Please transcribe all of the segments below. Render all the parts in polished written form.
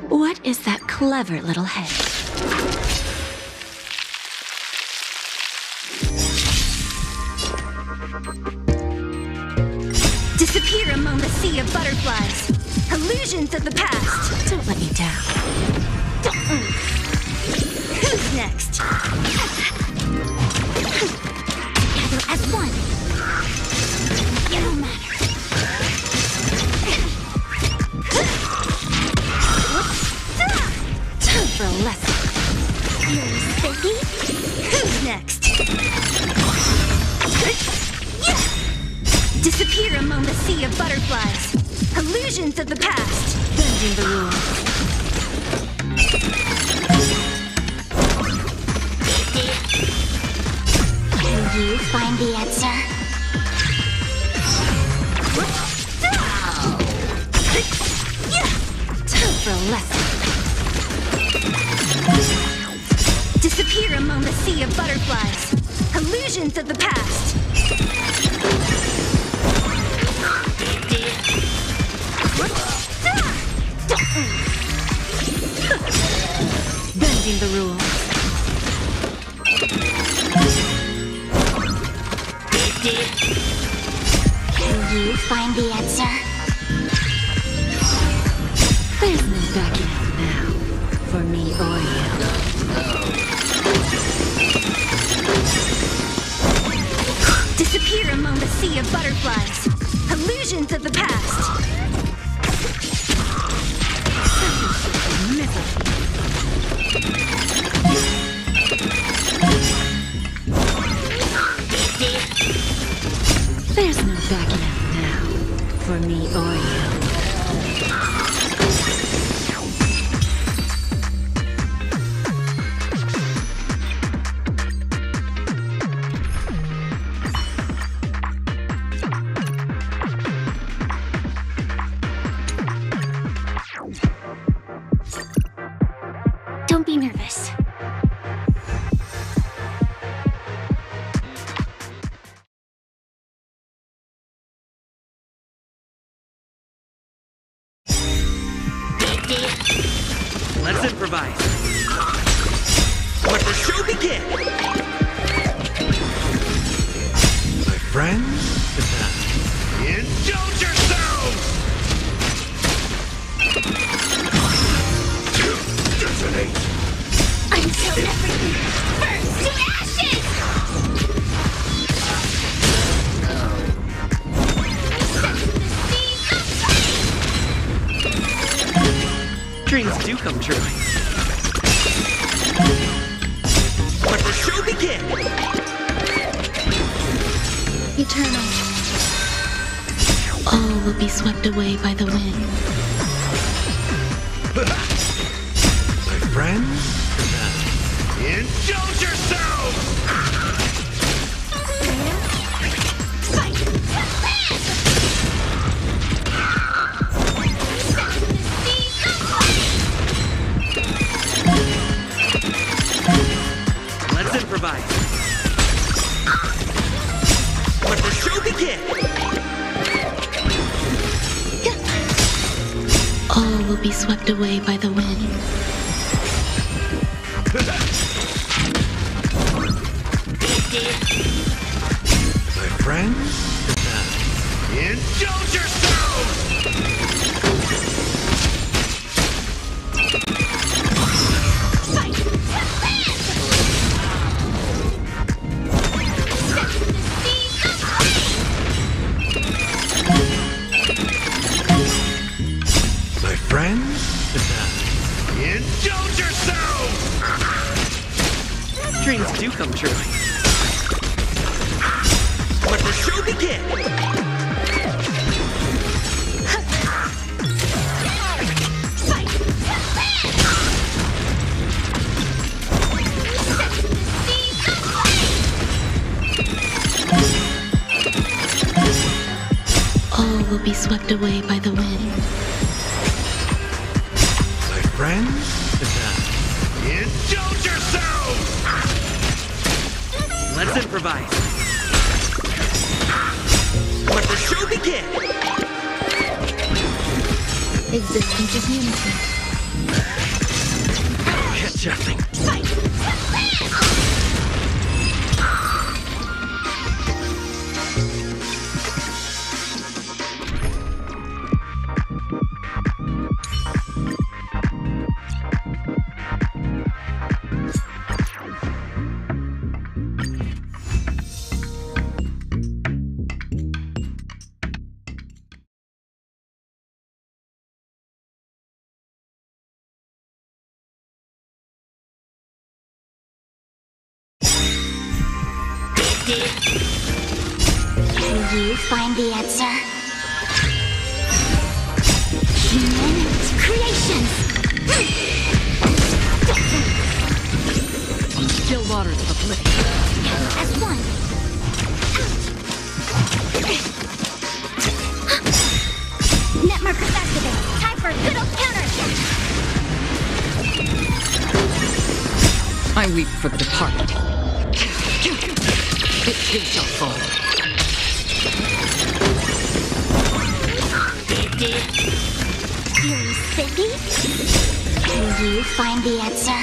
What is that clever little head? Disappear among the sea of butterflies. Illusions of the past. Don't let me down. Who's next? Together as one. No matter. Time for a lesson. Zoelski? Who's next? Disappear among the sea of butterflies. Illusions of the past. Bending the rules. Can you find the answer? Time for a lesson. Disappear among the sea of butterflies. Illusions of the past. Bending the rules. Can you find the answer? There's no backing out now, for me or you. Disappear among the sea of butterflies. Illusions of the past. There's no backing out now, for me or you. Don't be nervous. Let's improvise. Let the show begin. My friends, indulge yourselves! Detonate! Until everything burns to ashes! Dreams do come true. Let the show begin! Eternal. All will be swept away by the wind. My friends, indulge yourselves! Fight to live! will be swept away by the wind. My friends? Indulge yourselves! My friends? Indulge yourselves! Dreams do come true. Let the show begin! All will be swept away by the wind. My friends? Indulge yourselves! Let's improvise. Let the show begin! Existence is unity. Catch nothing. Can you find the answer? Human creations! On still waters of oblivion. As one. Net markers activate. Time for a good old counter. I weep for the departed. It too shall fall. Feeling spiffy? Can you find the answer?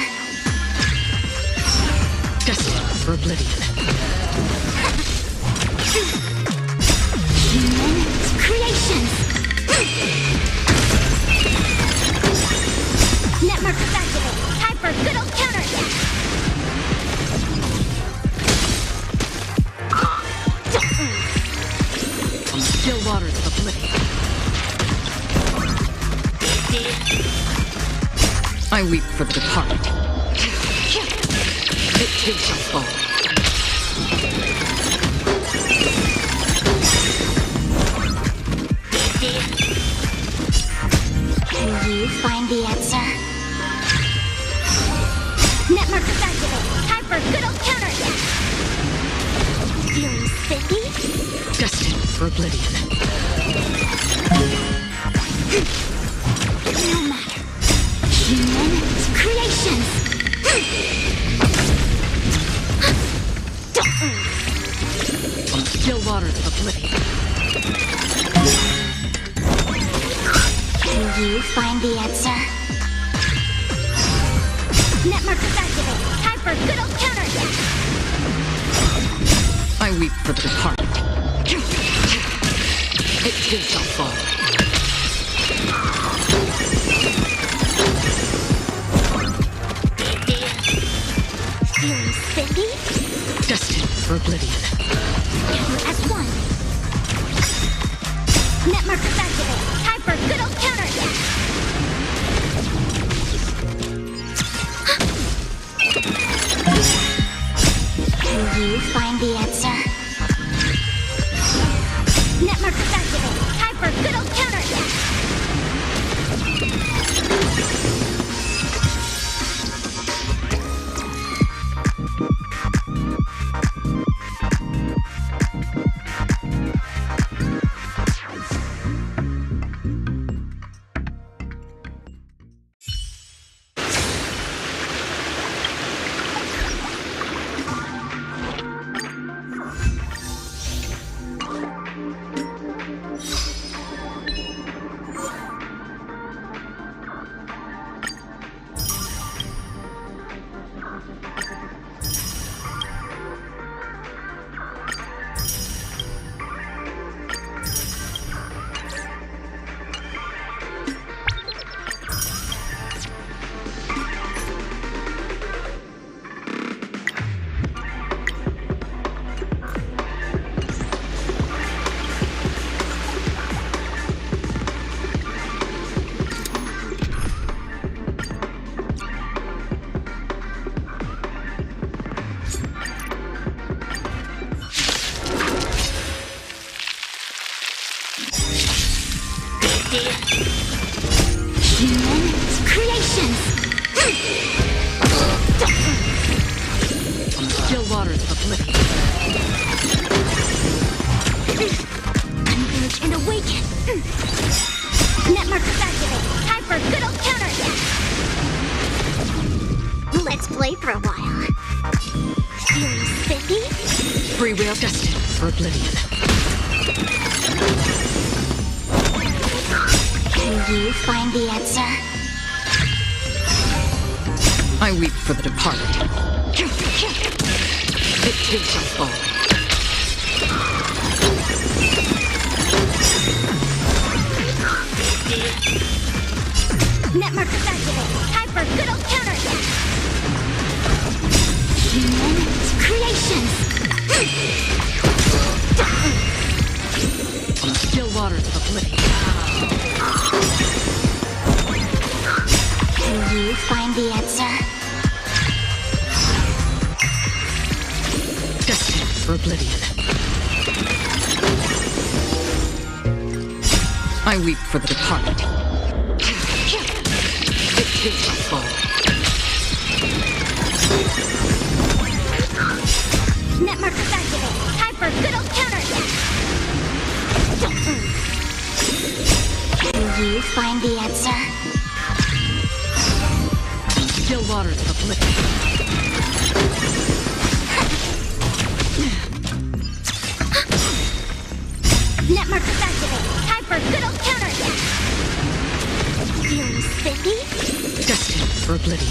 Destined for oblivion. Human creations! Net markers activate. Time for a good old counter. On still waters of oblivion. I weep for the departed. It too shall fall. Can you find the answer? Net markers activate. Time for a good old counter. Feeling spiffy? Destined for oblivion. No matter. Human creations. On still waters of oblivion. Can you find the answer? Net markers activate. Time for a good old counter. I weep for the departed. It too shall fall. Feeling spiffy? Destined for oblivion. Gather as one. Net markers activate. Time for a good old counter. Can you find the answer? Net markers activate. Time for a good old counter. creations! On the still waters of oblivion. Converge and awaken! Net markers activate! Time for a good old counterattack! Let's play for a while. Feeling spiffy? Free will destined for oblivion. Can you find the answer? I weep for the departed. It too shall fall. Net markers activate! Time for a good old counterattack! Human creations! On the still waters of oblivion. Can you find the answer? Destined for oblivion. I weep for the departed. It too shall fall. Net markers activate! Time for a good old counterattack! Can you find the answer? Still waters of oblivion. Net markers activate! Time for a good old counterattack! Feeling spiffy? Destined for oblivion.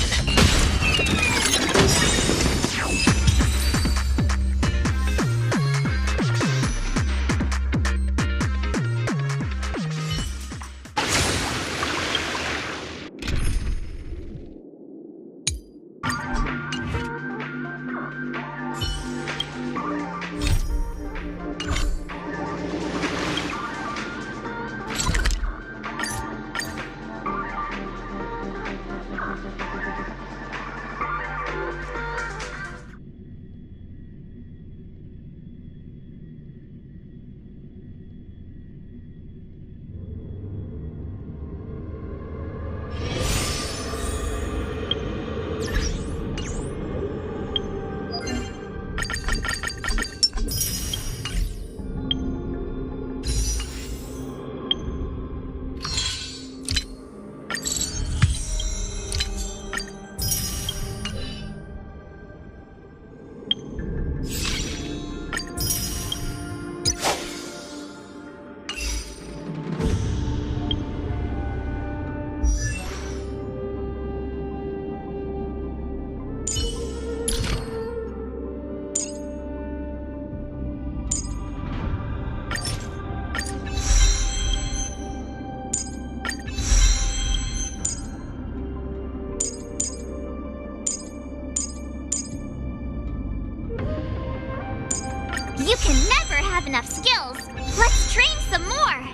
You can never have enough skills! Let's train some more!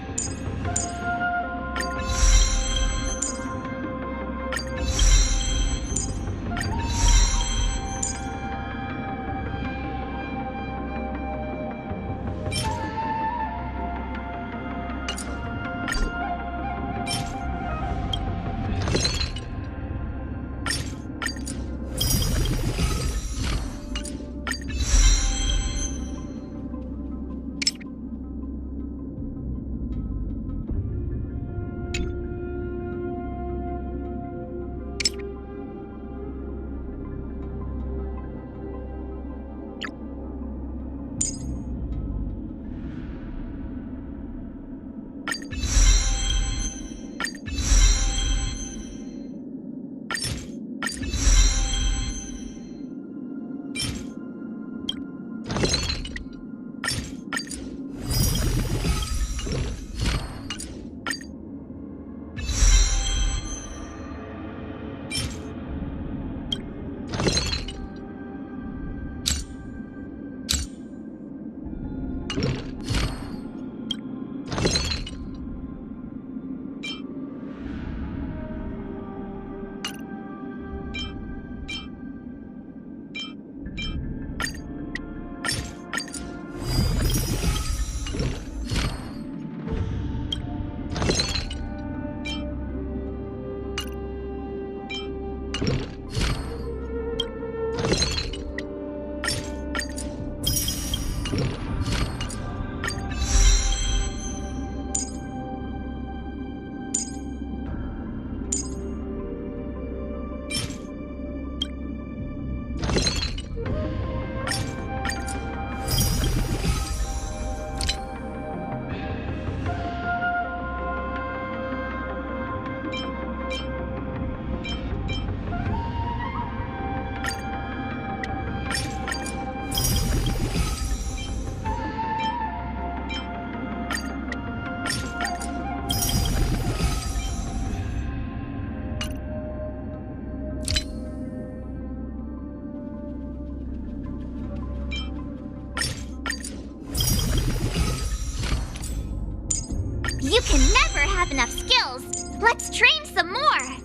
You can never have enough skills! Let's train some more!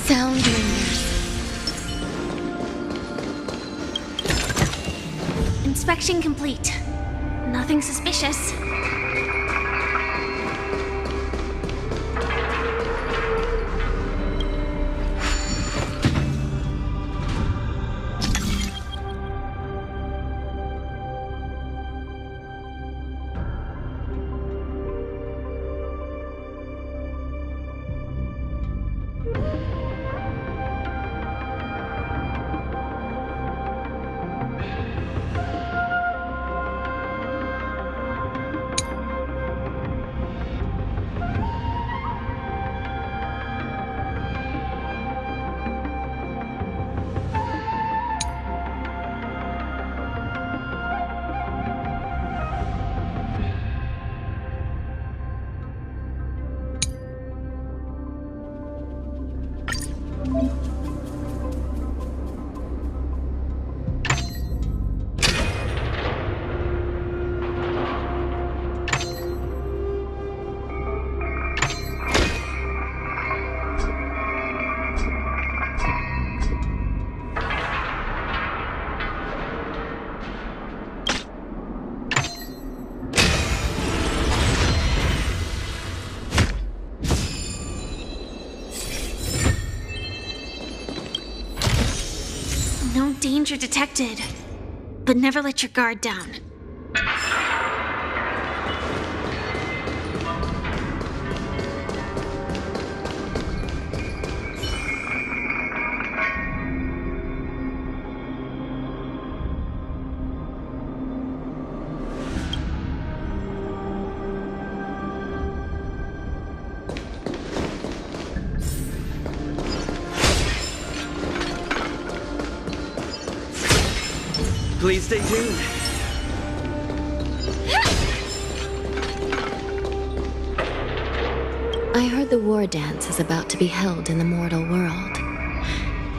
Sound ringers. Inspection complete. Nothing suspicious. danger detected, but never let your guard down. Please stay tuned. I heard the war dance is about to be held in the mortal world.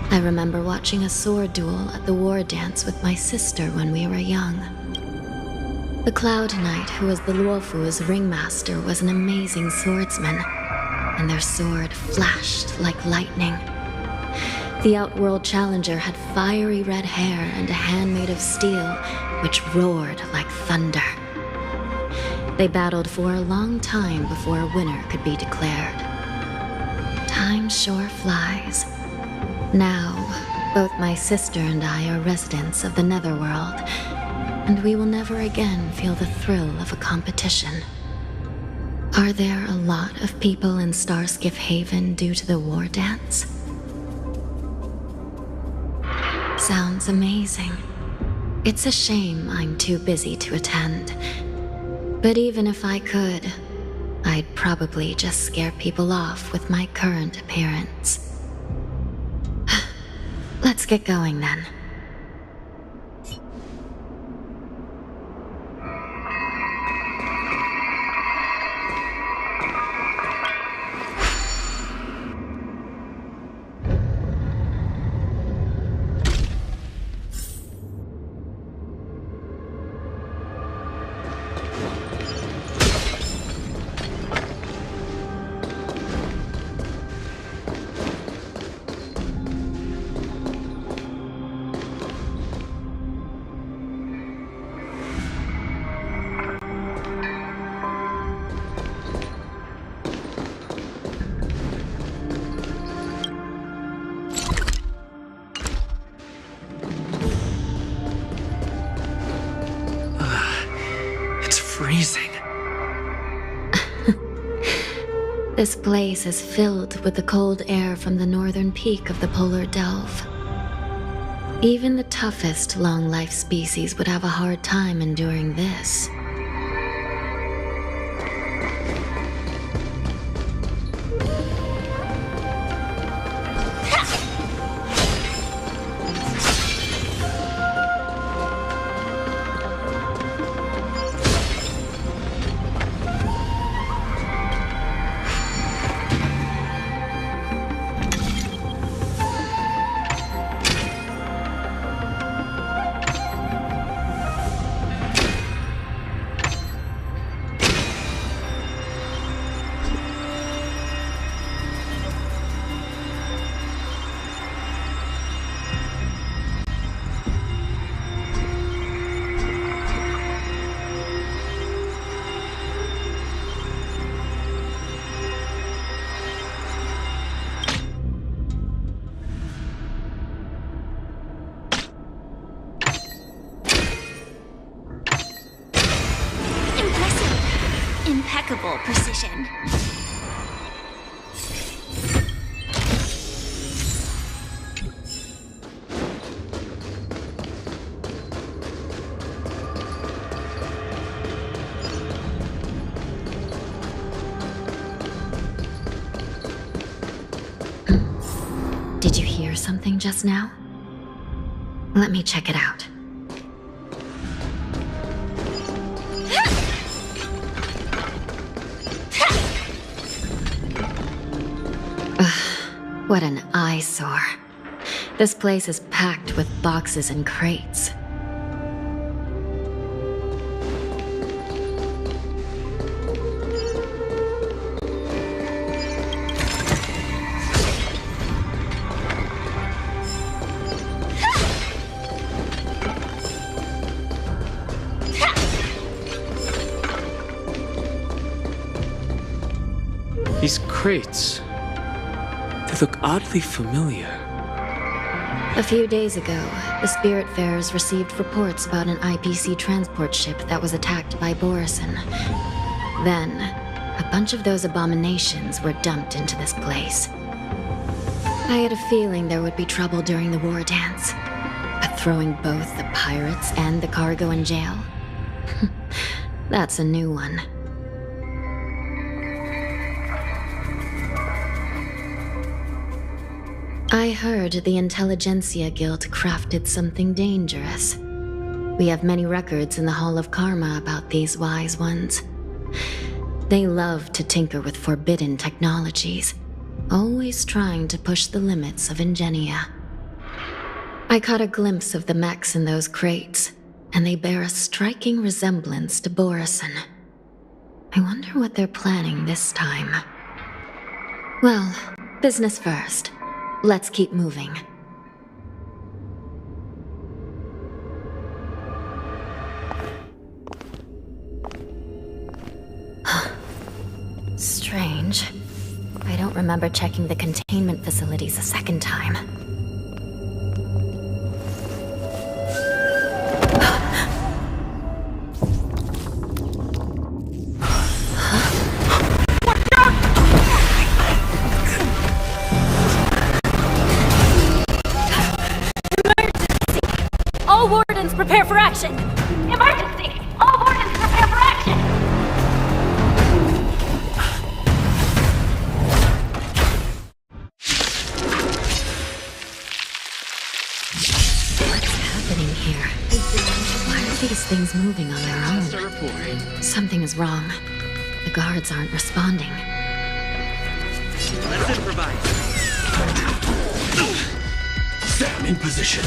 I remember watching a sword duel at the war dance with my sister when we were young. The Cloud Knight, who was the Luofu's ringmaster, was an amazing swordsman, and their sword flashed like lightning. The Outworld Challenger had fiery red hair and a hand made of steel, which roared like thunder. They battled for a long time before a winner could be declared. Time sure flies. Now, both my sister and I are residents of the Netherworld, and we will never again feel the thrill of a competition. Are there a lot of people in Starskiff Haven due to the war dance? Sounds amazing. It's a shame I'm too busy to attend. But even if I could, I'd probably just scare people off with my current appearance. Let's get going then. Freezing. This place is filled with the cold air from the northern peak of the polar delve. Even the toughest long-life species would have a hard time enduring this. Impeccable precision. Did you hear something just now? Let me check it out. What an eyesore. This place is packed with boxes and crates. These crates, they look oddly familiar. A few days ago, the Spiritfarers received reports about an IPC transport ship that was attacked by Borison. Then, a bunch of those abominations were dumped into this place. I had a feeling there would be trouble during the war dance, but throwing both the pirates and the cargo in jail? That's a new one. I heard the Intelligentsia Guild crafted something dangerous. We have many records in the Hall of Karma about these wise ones. They love to tinker with forbidden technologies, always trying to push the limits of ingenia. I caught a glimpse of the mechs in those crates, and they bear a striking resemblance to Borison. I wonder what they're planning this time. Well, business first. Let's keep moving. Strange. I don't remember checking the containment facilities a second time. All wardens prepare for action! Emergency! All wardens prepare for action! What's happening here? Why are these things moving on their own? Something is wrong. The guards aren't responding. Let's improvise. Sam in position.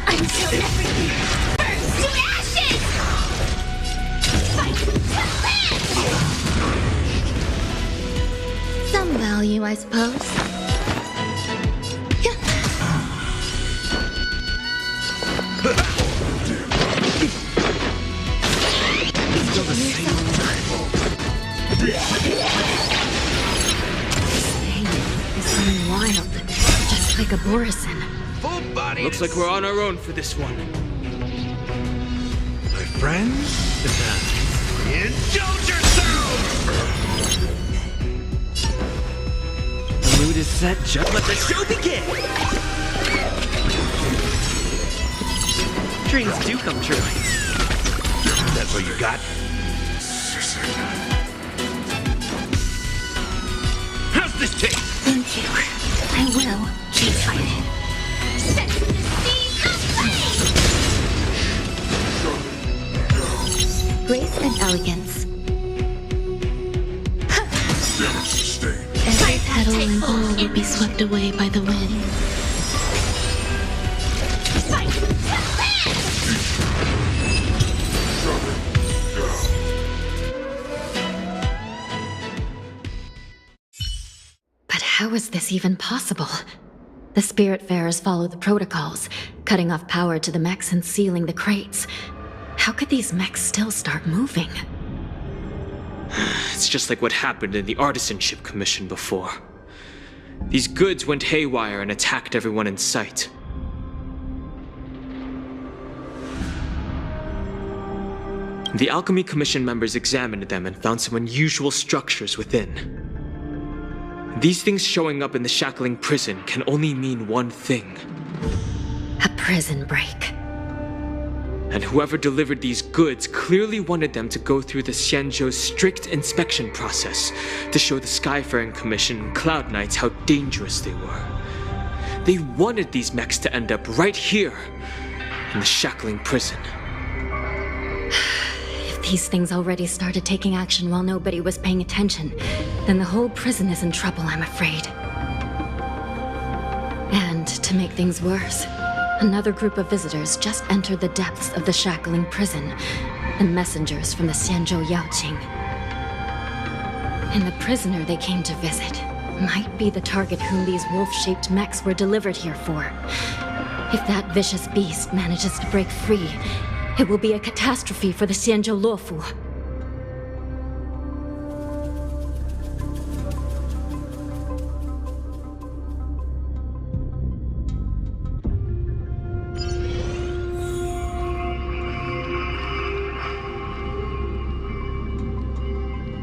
Until everything burns to ashes! Fight to live! Some value, I suppose. Still the same. This thing is running wild, just like a Borison. Full body. Looks like we're on our own for this one. My friends, indulge yourselves! The mood is set. Just let the show begin. Dreams do come true. That's what you got? How's this taste? Thank you. I will keep fighting. Set to the seas of flame! Grace and elegance. Every petal and ball would be swept away by the wind. Fight to live! But how is this even possible? The Spiritfarers follow the protocols, cutting off power to the mechs and sealing the crates. How could these mechs still start moving? It's just like what happened in the Artisanship Commission before. These goods went haywire and attacked everyone in sight. The Alchemy Commission members examined them and found some unusual structures within. These things showing up in the shackling prison can only mean one thing. A prison break. And whoever delivered these goods clearly wanted them to go through the Xianzhou's strict inspection process to show the Skyfaring Commission and Cloud Knights how dangerous they were. They wanted these mechs to end up right here, in the shackling prison. If these things already started taking action while nobody was paying attention, then the whole prison is in trouble, I'm afraid. And to make things worse, another group of visitors just entered the depths of the shackling prison, and messengers from the Xianzhou Yaoqing. And the prisoner they came to visit might be the target whom these wolf-shaped mechs were delivered here for. If that vicious beast manages to break free, it will be a catastrophe for the Xianzhou Luofu.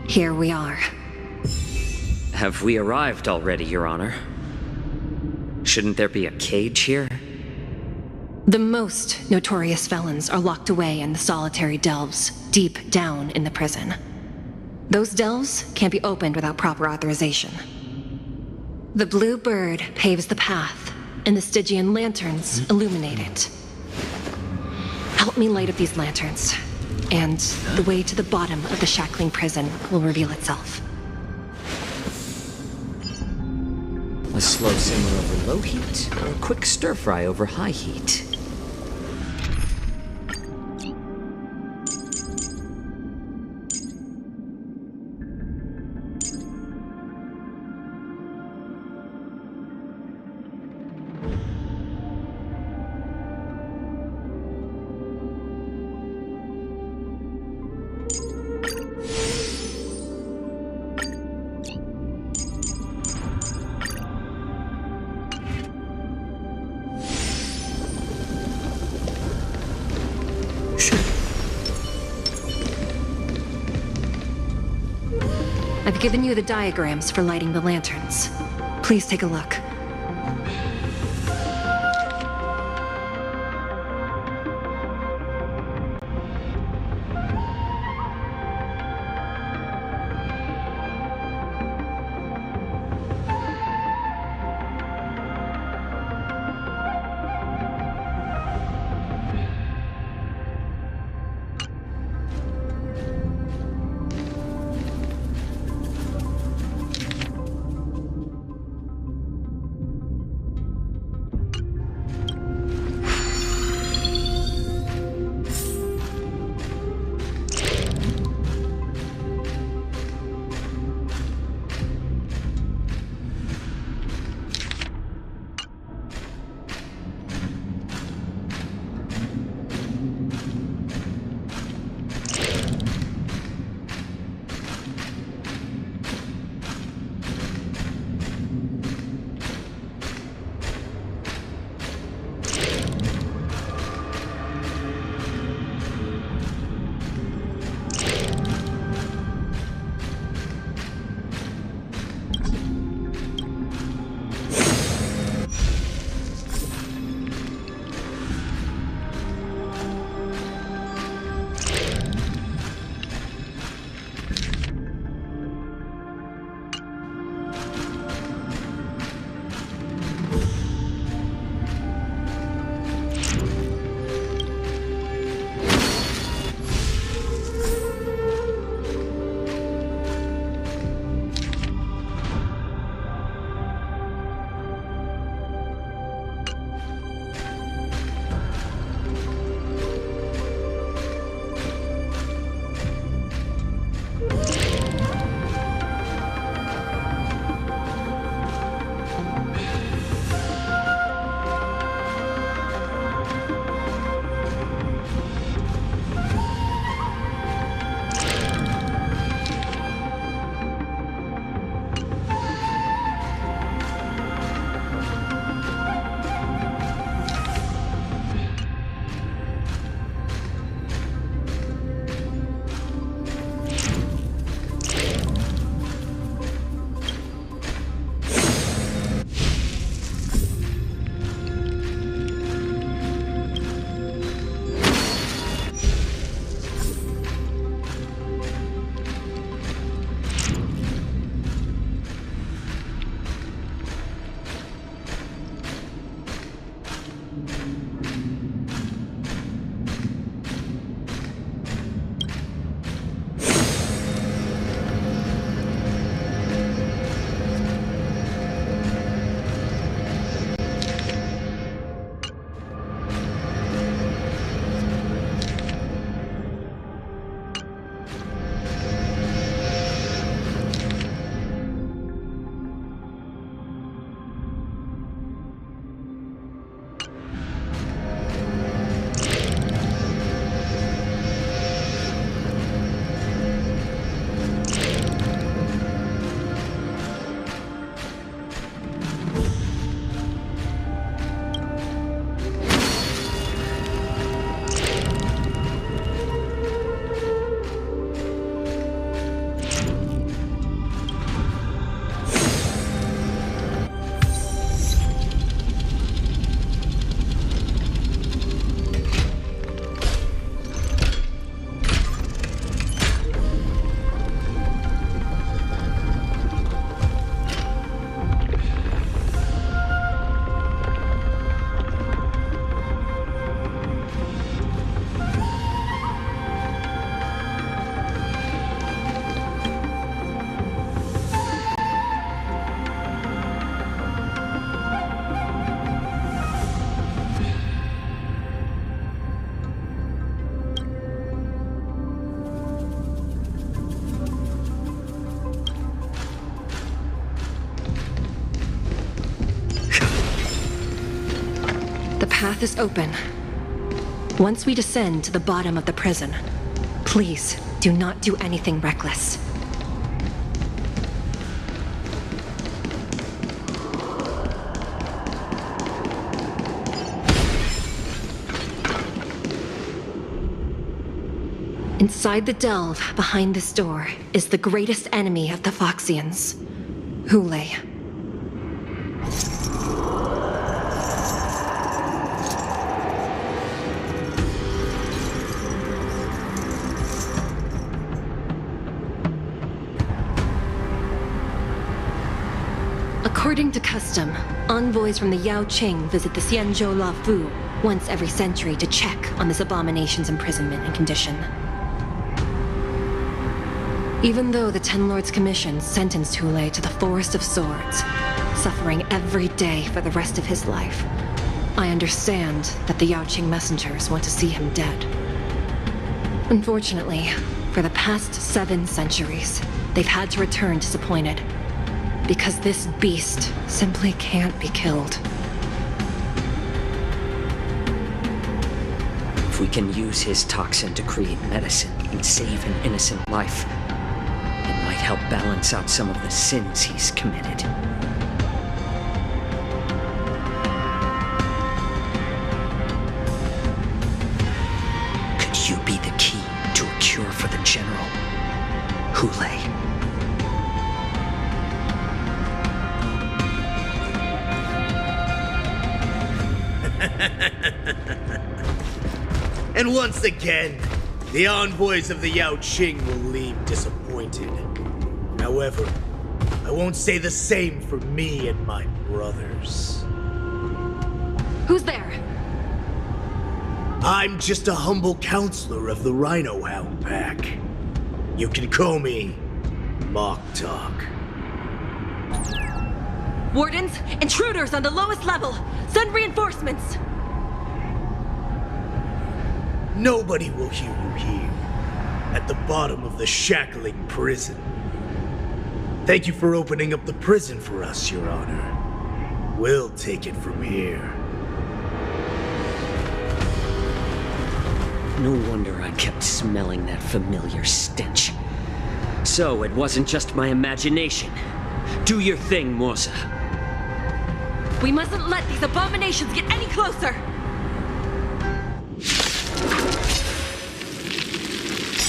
Here we are. Have we arrived already, Your Honor? Shouldn't there be a cage here? The most notorious felons are locked away in the solitary delves, deep down in the prison. Those delves can't be opened without proper authorization. The blue bird paves the path, and the Stygian lanterns illuminate it. Help me light up these lanterns, and the way to the bottom of the shackling prison will reveal itself. A slow simmer over low heat, or a quick stir fry over high heat? I've given you the diagrams for lighting the lanterns. Please take a look. path is open. Once we descend to the bottom of the prison, please do not do anything reckless. Inside the delve, behind this door, is the greatest enemy of the Foxians, Hule. According to custom, envoys from the Yao Qing visit the Xianzhou La Fu once every century to check on this abomination's imprisonment and condition. Even though the Ten Lords Commission sentenced Hule to the Forest of Swords, suffering every day for the rest of his life, I understand that the Yao Qing messengers want to see him dead. Unfortunately, for the past 7 centuries, they've had to return disappointed, because this beast simply can't be killed. If we can use his toxin to create medicine and save an innocent life, it might help balance out some of the sins he's committed. Could you be the key to a cure for the General, Hule? And once again, the envoys of the Yao Qing will leave disappointed. However, I won't say the same for me and my brothers. Who's there? I'm just a humble counselor of the Rhino Hound Pack. You can call me Mock Talk. Wardens, intruders on the lowest level! Send reinforcements! Nobody will hear you here, at the bottom of the shackling prison. Thank you for opening up the prison for us, Your Honor. We'll take it from here. No wonder I kept smelling that familiar stench. So it wasn't just my imagination. Do your thing, Morsa. We mustn't let these abominations get any closer!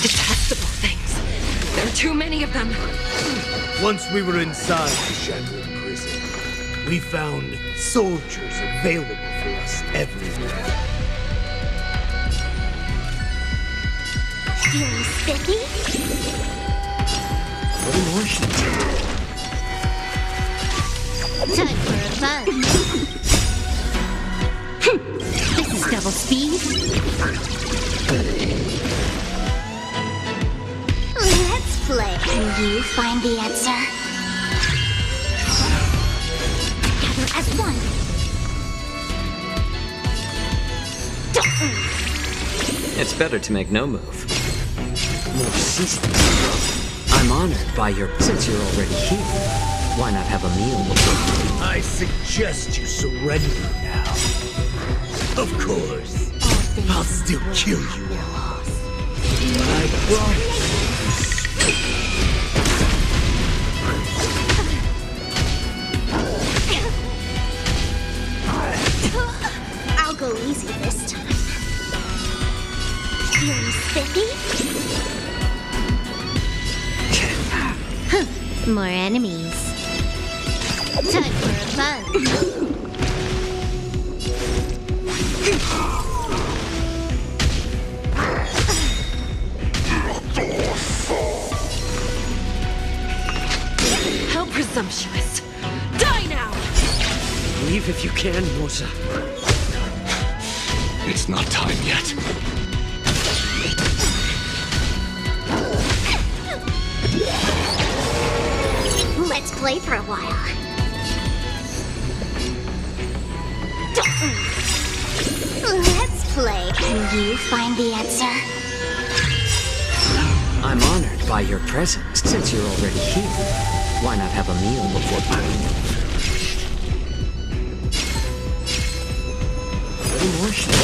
Detestable things. There are too many of them. Once we were inside the shackling prison, we found soldiers available for us everywhere. Feeling sticky? What Washington? Time for a buzz. This is double speed. Let's play. Can you find the answer? Together as one. It's better to make no move. More resistance. I'm honored by your... Since you're already here, why not have a meal before? I suggest you surrender now. Of course. I'll still kill you all. But I promise. I'll go easy this time. Feeling sticky? More enemies. Time for a buzz. How presumptuous! Die now! Leave if you can, Morsa. It's not time yet. Let's play for a while. Let's play. Can you find the answer? I'm honored by your presence. Since you're already here, why not have a meal before little more shit.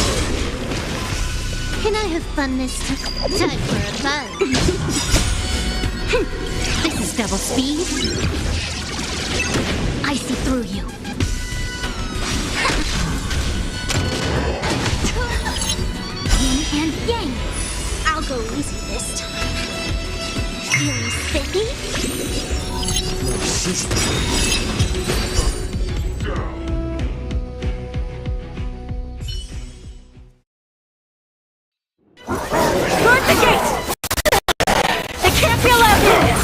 Can I have fun this time? Time for a buzz. This is double speed. I see through you. Yin and yang. I'll go easy this time. Feeling spiffy? More seasoning. Guard the gate! They can't be allowed in!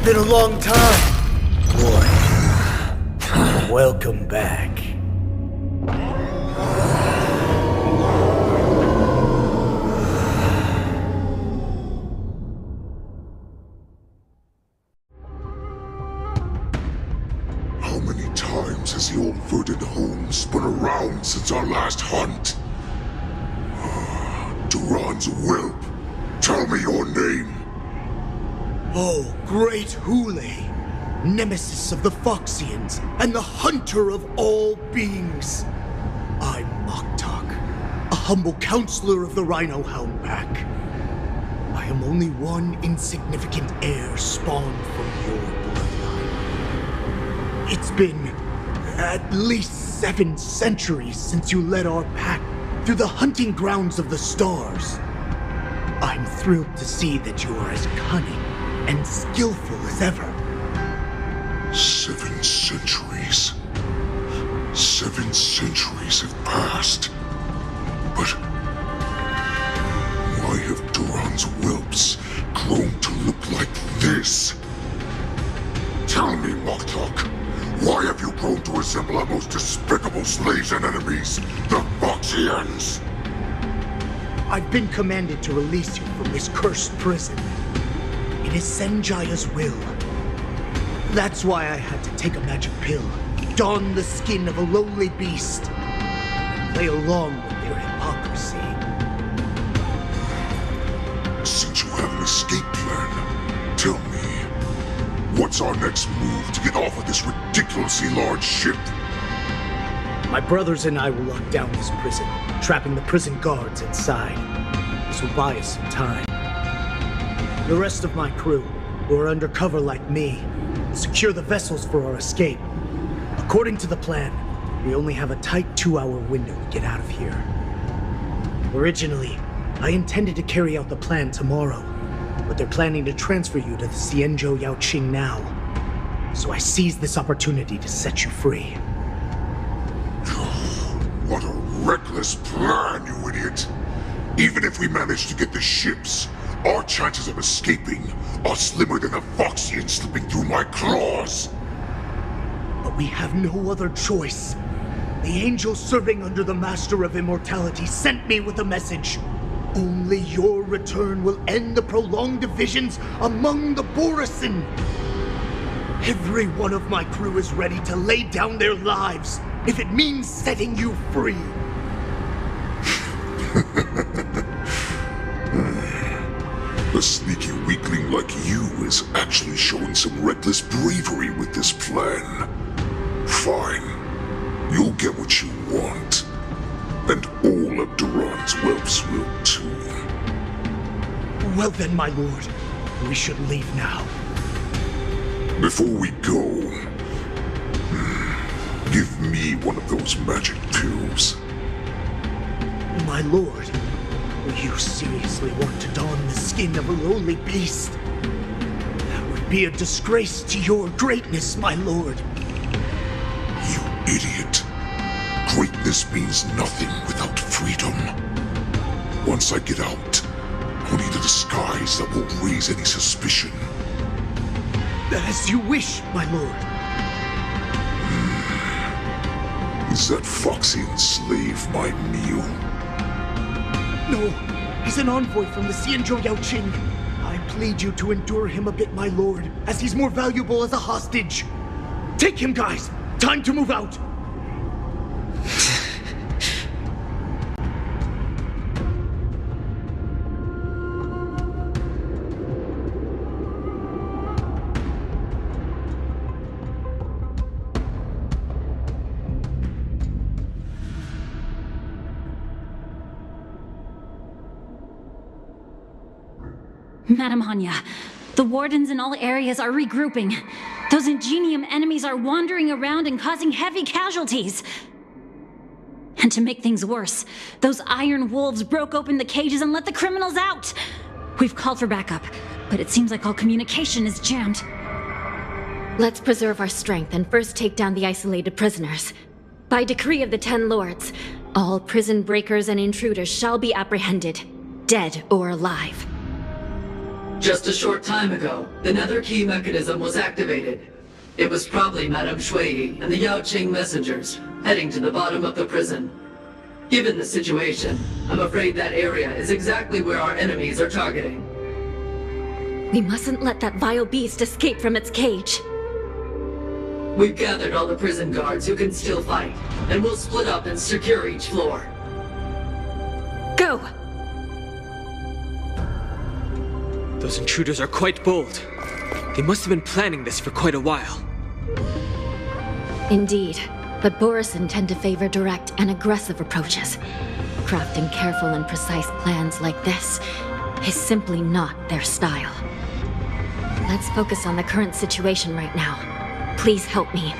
Been a long time, boy. Welcome back. How many times has the old verdant home spun around since our last hunt? Duran's whelp, tell me your name. Oh, great Hule, nemesis of the Foxians and the hunter of all beings. I'm Moktok, a humble counselor of the Rhino Hound Pack. I am only one insignificant heir spawned from your bloodline. It's been at least 7 centuries since you led our pack through the hunting grounds of the stars. I'm thrilled to see that you are as cunning and skillful as ever. 7 centuries. 7 centuries have passed. But why have Duran's whelps grown to look like this? Tell me, Moktok, why have you grown to resemble our most despicable slaves and enemies, the Foxians? I've been commanded to release you from this cursed prison. It is Senjaya's will. That's why I had to take a magic pill, don the skin of a lowly beast, and play along with their hypocrisy. Since you have an escape plan, tell me, what's our next move to get off of this ridiculously large ship? My brothers and I will lock down this prison, trapping the prison guards inside. This will buy us some time. The rest of my crew, who are undercover like me, will secure the vessels for our escape. According to the plan, we only have a tight 2-hour window to get out of here. Originally, I intended to carry out the plan tomorrow, but they're planning to transfer you to the Xianzhou Yaoqing now. So I seized this opportunity to set you free. What a reckless plan, you idiot! Even if we manage to get the ships, our chances of escaping are slimmer than a Foxian slipping through my claws! But we have no other choice. The angel serving under the Master of Immortality sent me with a message. Only your return will end the prolonged divisions among the Borisin. Every one of my crew is ready to lay down their lives if it means setting you free. A sneaky weakling like you is actually showing some reckless bravery with this plan. Fine. You'll get what you want. And all of Duran's whelps will too. Well then, my lord, we should leave now. Before we go, give me one of those magic pills. My lord, you seriously want to don the skin of a lowly beast? That would be a disgrace to your greatness, my lord. You idiot. Greatness means nothing without freedom. Once I get out, I'll need a disguise that won't raise any suspicion. As you wish, my lord. Is that Foxian slave my meal? No, he's an envoy from the Xianzhou Yaoqing. I plead you to endure him a bit, my lord, as he's more valuable as a hostage. Take him, guys! Time to move out! Madam Hanya, the wardens in all areas are regrouping. Those Ingenium enemies are wandering around and causing heavy casualties. And to make things worse, those iron wolves broke open the cages and let the criminals out. We've called for backup, but it seems like all communication is jammed. Let's preserve our strength and first take down the isolated prisoners. By decree of the 10 Lords, all prison breakers and intruders shall be apprehended, dead or alive. Just a short time ago, the nether key mechanism was activated. It was probably Madame Shui and the Yaoqing messengers, heading to the bottom of the prison. Given the situation, I'm afraid that area is exactly where our enemies are targeting. We mustn't let that vile beast escape from its cage. We've gathered all the prison guards who can still fight, and we'll split up and secure each floor. Go! Those intruders are quite bold. They must have been planning this for quite a while. Indeed, but Borisin tend to favor direct and aggressive approaches. Crafting careful and precise plans like this is simply not their style. Let's focus on the current situation right now. Please help me.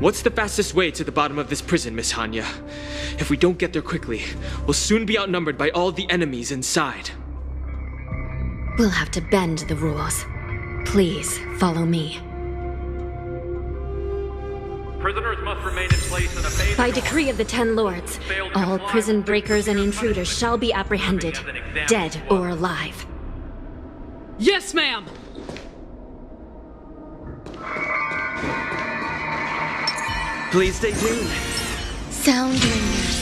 What's the fastest way to the bottom of this prison, Miss Hanya? If we don't get there quickly, we'll soon be outnumbered by all the enemies inside. We'll have to bend the rules. Please, follow me. Prisoners must remain in place in a phase. By decree of the 10 Lords, all prison breakers and intruders shall be apprehended, dead or alive. Yes, ma'am! Please stay tuned. Sound ringers.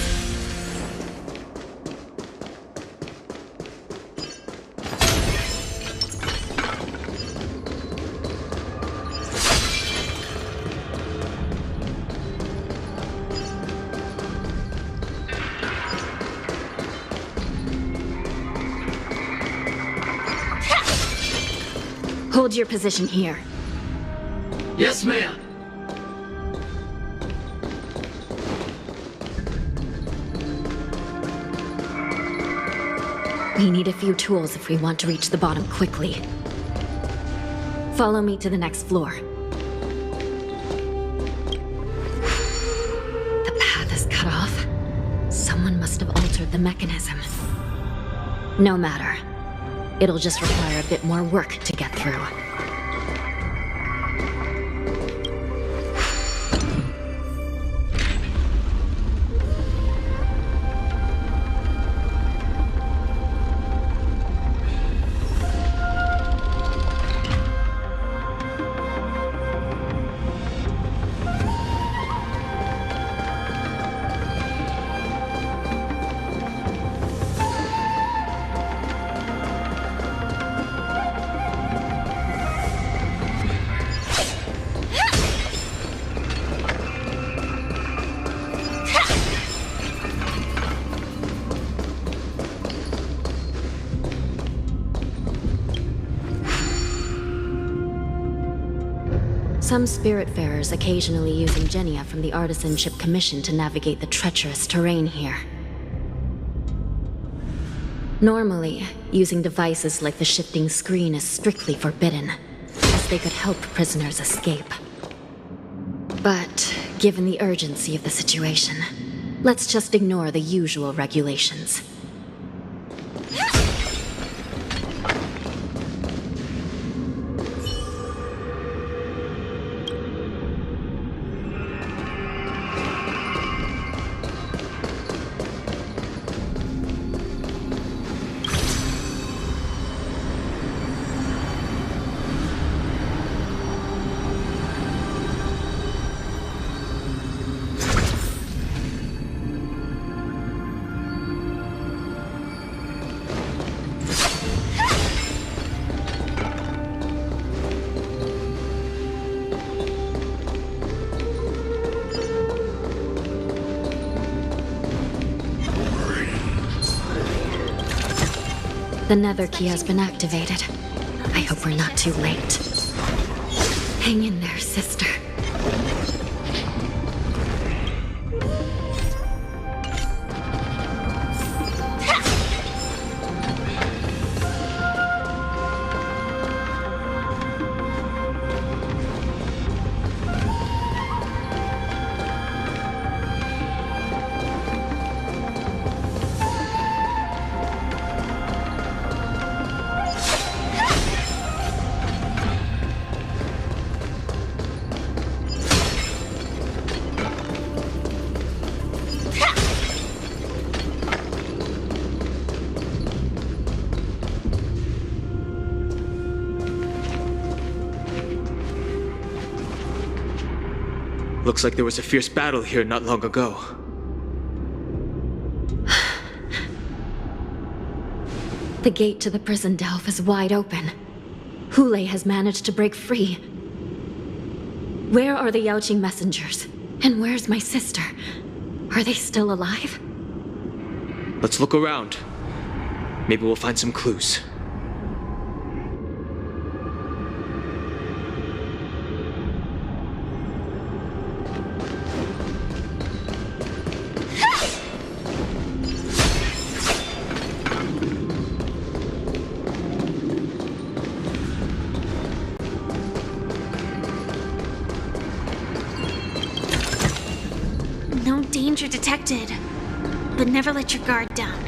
Hold your position here. Yes, ma'am. We need a few tools if we want to reach the bottom quickly. Follow me to the next floor. The path is cut off. Someone must have altered the mechanism. No matter. It'll just require a bit more work to get through. Some spiritfarers occasionally use ingenia from the Artisanship Commission to navigate the treacherous terrain here. Normally, using devices like the shifting screen is strictly forbidden, as they could help prisoners escape. But, given the urgency of the situation, let's just ignore the usual regulations. The nether key has been activated. I hope we're not too late. Hang in there, sister. Looks like there was a fierce battle here not long ago. The gate to the prison delve is wide open. Hule has managed to break free. Where are the Yaoqing messengers? And where's my sister? Are they still alive? Let's look around. Maybe we'll find some clues. No danger detected, but never let your guard down.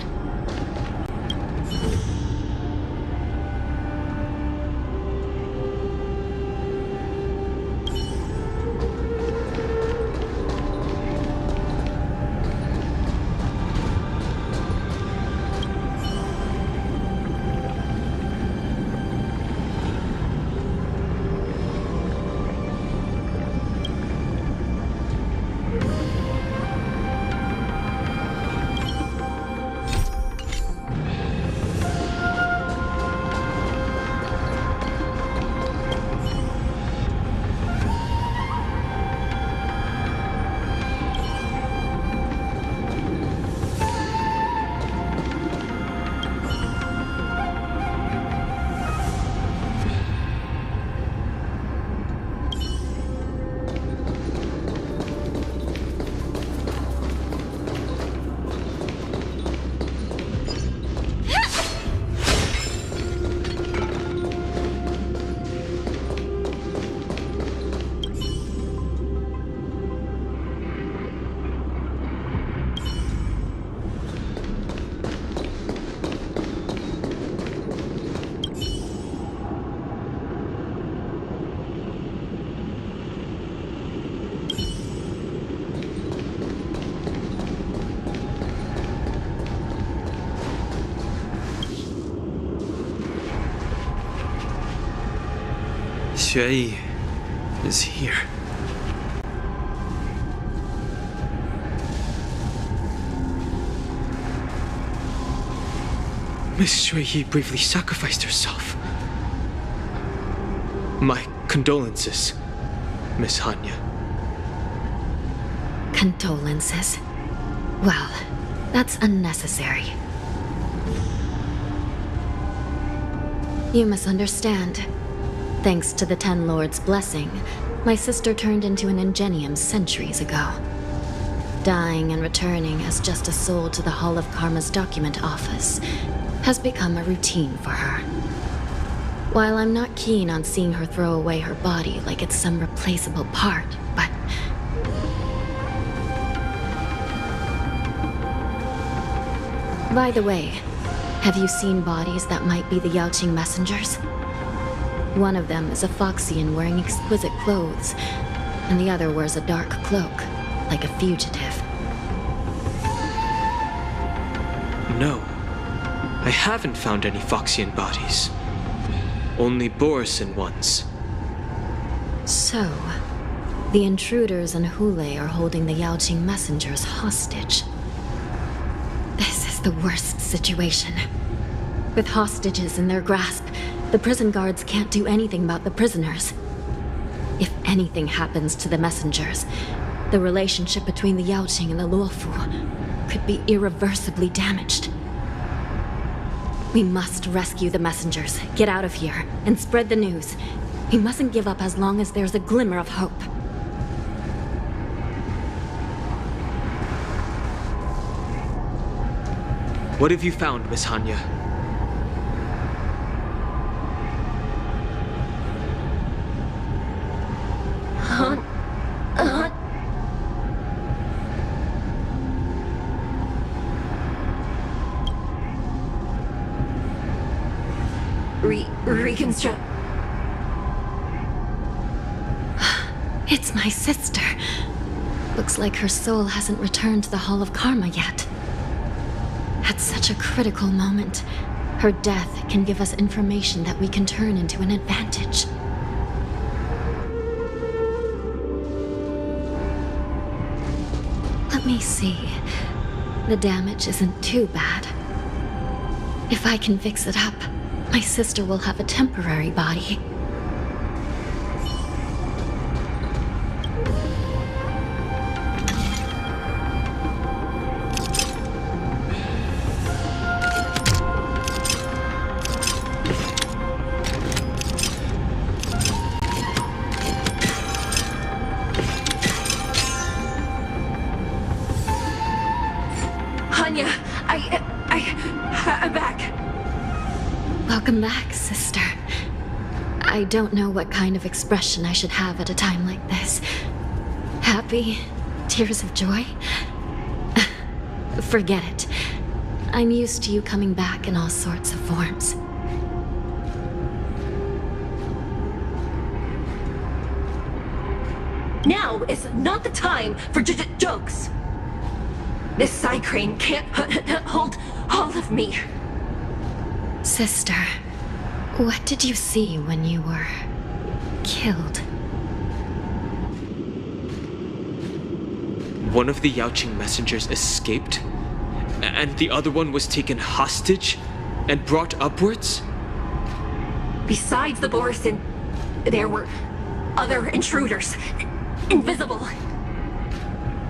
Xueyi is here. Miss Xueyi bravely sacrificed herself. My condolences, Miss Hanya. Condolences? Well, that's unnecessary. You misunderstand. Thanks to the Ten Lords' blessing, my sister turned into an Ingenium centuries ago. Dying and returning as just a soul to the Hall of Karma's document office has become a routine for her. While I'm not keen on seeing her throw away her body like it's some replaceable part, but... By the way, have you seen bodies that might be the Yaoqing messengers? One of them is a Foxian wearing exquisite clothes, and the other wears a dark cloak, like a fugitive. No, I haven't found any Foxian bodies. Only Borisin ones. So, the intruders and Hule are holding the Yaoqing messengers hostage. This is the worst situation. With hostages in their grasp, the prison guards can't do anything about the prisoners. If anything happens to the messengers, the relationship between the Yaoqing and the Luofu could be irreversibly damaged. We must rescue the messengers, get out of here, and spread the news. We mustn't give up as long as there's a glimmer of hope. What have you found, Miss Hanya? Reconstruct. It's my sister. Looks like her soul hasn't returned to the Hall of Karma yet. At such a critical moment, her death can give us information that we can turn into an advantage. Let me see. The damage isn't too bad. If I can fix it up, my sister will have a temporary body. I'm back. Welcome back, sister. I don't know what kind of expression I should have at a time like this. Happy? Tears of joy? Forget it. I'm used to you coming back in all sorts of forms. Now is not the time for jokes. This side crane can't hold all of me. Sister, what did you see when you were killed? One of the Yaoqing messengers escaped, and the other one was taken hostage and brought upwards? Besides the Borisin, there were other intruders. Invisible.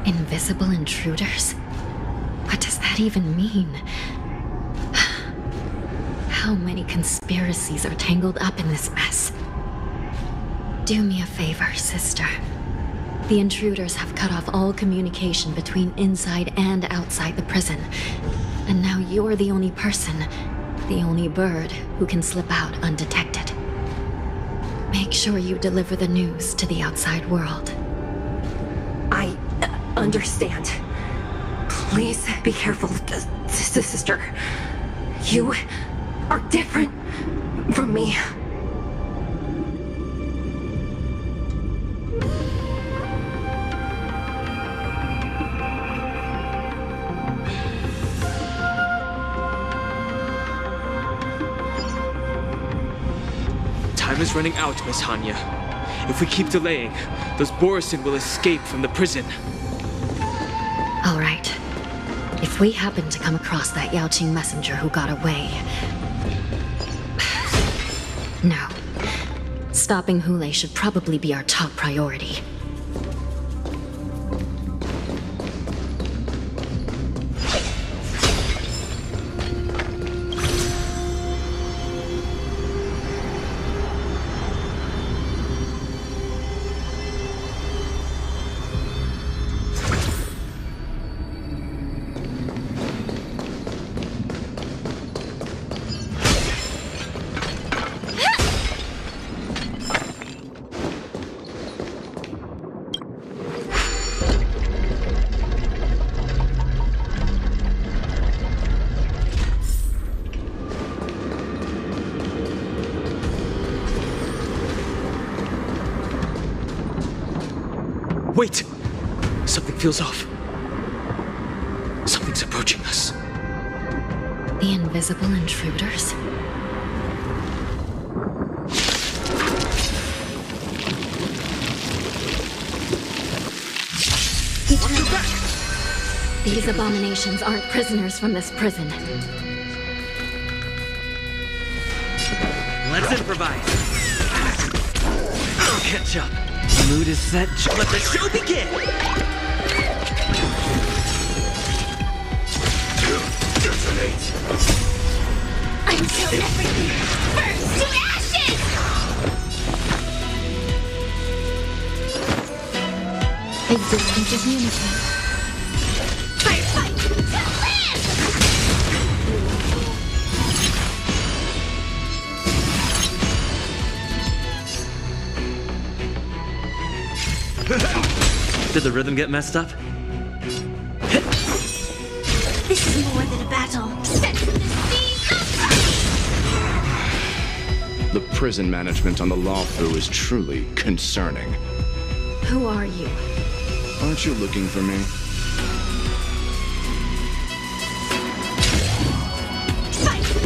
Invisible intruders? What does that even mean? How many conspiracies are tangled up in this mess? Do me a favor, sister. The intruders have cut off all communication between inside and outside the prison. And now you're the only person, the only bird, who can slip out undetected. Make sure you deliver the news to the outside world. I understand. Please be careful, sister. You are different from me. Time is running out, Miss Hanya. If we keep delaying, those Borisin will escape from the prison. All right. If we happen to come across that Yaoqing messenger who got away... No. Stopping Hule should probably be our top priority. Wait! Something feels off. Something's approaching us. The invisible intruders? He turned back! These abominations aren't prisoners from this prison. Let's improvise. I'll catch up. The mood is set. Let the show begin! Until everything burns to ashes! Existence is unity. Firefight to Did the rhythm get messed up? This is more than a battle. Set to the sea of The prison management on the Lawfu is truly concerning. Who are you? Aren't you looking for me? fight to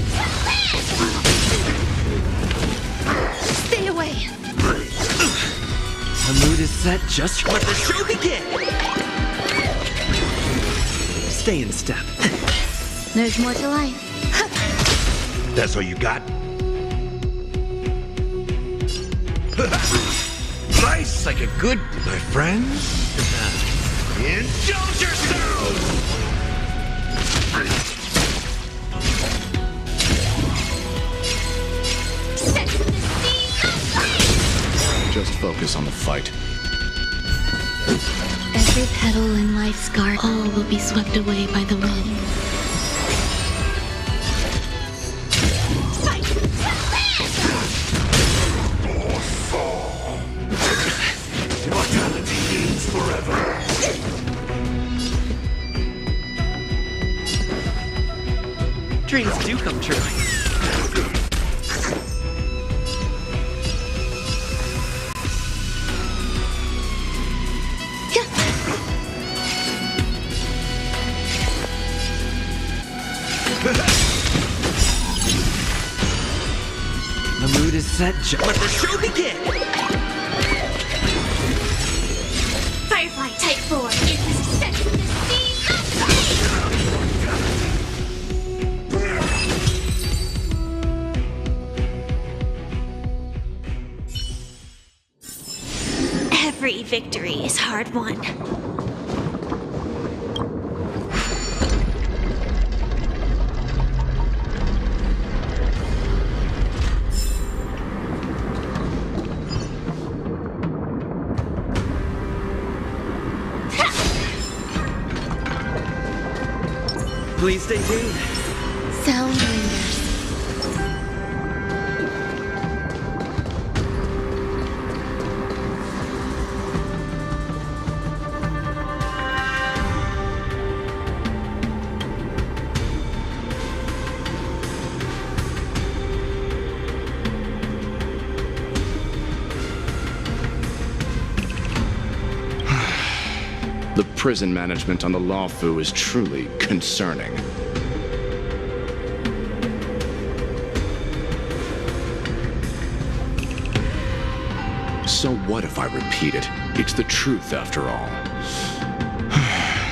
Stay away! The mood is set. Just let the show begin! Stay in step. There's more to life. That's all you got? Nice, like a good, my friends. Indulge yourselves! Set to the sea of flame! Just focus on the fight. Every petal in life's garden, all will be swept away by the wind. Fight to Immortality means forever. Dreams do come true. The mood is set. Let the show begin! Firefly Type 4 is set to the sea of flame! Every victory is hard won. Please stay tuned. Sound lingers. The prison management on the Lawfu is truly concerning. So what if I repeat it? It's the truth after all.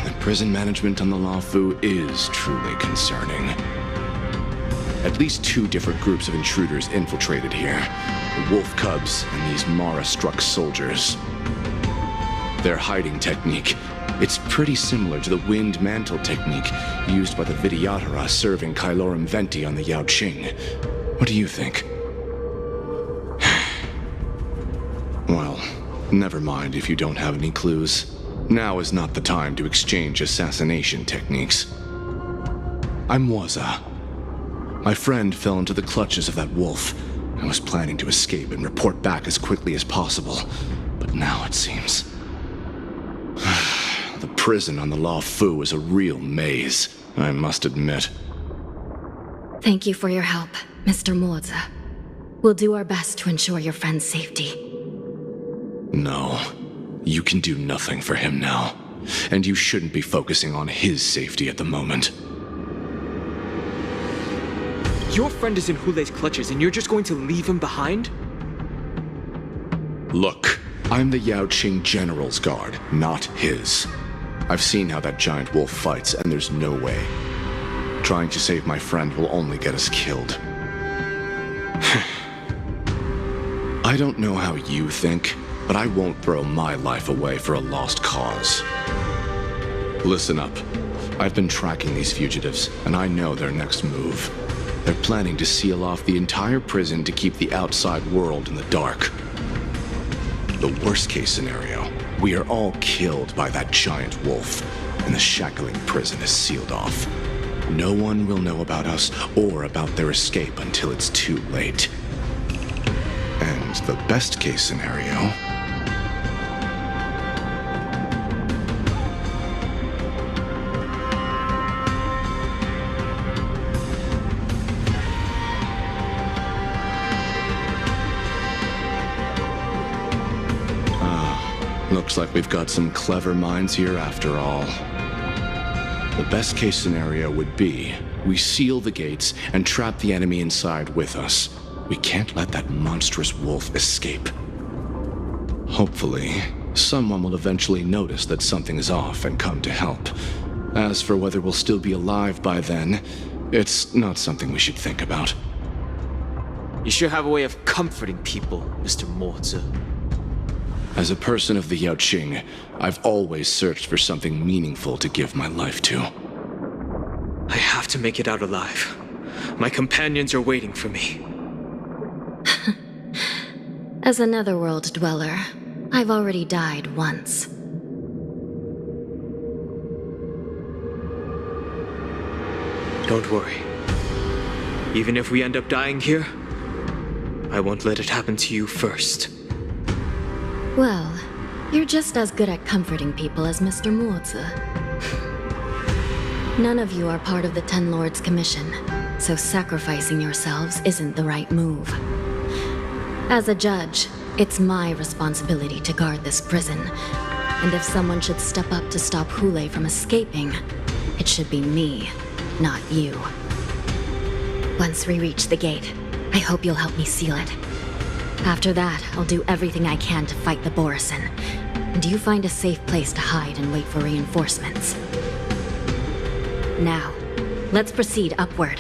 The prison management on the Lawfu is truly concerning. At least 2 different groups of intruders infiltrated here. The Wolf Cubs and these Mara-struck soldiers. Their hiding technique, it's pretty similar to the wind mantle technique used by the Vidyadhara serving Kylorum Venti on the Yaoqing. What do you think? Well, never mind if you don't have any clues. Now is not the time to exchange assassination techniques. I'm Waza. My friend fell into the clutches of that wolf. I was planning to escape and report back as quickly as possible, but now it seems the prison on the Lawfu is a real maze, I must admit. Thank you for your help, Mr. Moza. We'll do our best to ensure your friend's safety. No. You can do nothing for him now, and you shouldn't be focusing on his safety at the moment. Your friend is in Hulei's clutches and you're just going to leave him behind? Look, I'm the Yaoqing General's guard, not his. I've seen how that giant wolf fights, and there's no way. Trying to save my friend will only get us killed. I don't know how you think, but I won't throw my life away for a lost cause. Listen up. I've been tracking these fugitives, and I know their next move. They're planning to seal off the entire prison to keep the outside world in the dark. The worst-case scenario, we are all killed by that giant wolf, and the shackling prison is sealed off. No one will know about us or about their escape until it's too late. And the best-case scenario... Looks like we've got some clever minds here after all. The best case scenario would be we seal the gates and trap the enemy inside with us. We can't let that monstrous wolf escape. Hopefully, someone will eventually notice that something is off and come to help. As for whether we'll still be alive by then, it's not something we should think about. You sure have a way of comforting people, Mr. Mozi. As a person of the Yaoqing, I've always searched for something meaningful to give my life to. I have to make it out alive. My companions are waiting for me. As a netherworld dweller, I've already died once. Don't worry. Even if we end up dying here, I won't let it happen to you first. Well, you're just as good at comforting people as Mr. Mozi. None of you are part of the Ten Lords' commission, so sacrificing yourselves isn't the right move. As a judge, it's my responsibility to guard this prison, and if someone should step up to stop Hulei from escaping, it should be me, not you. Once we reach the gate, I hope you'll help me seal it. After that, I'll do everything I can to fight the Borisin, and you find a safe place to hide and wait for reinforcements. Now, let's proceed upward.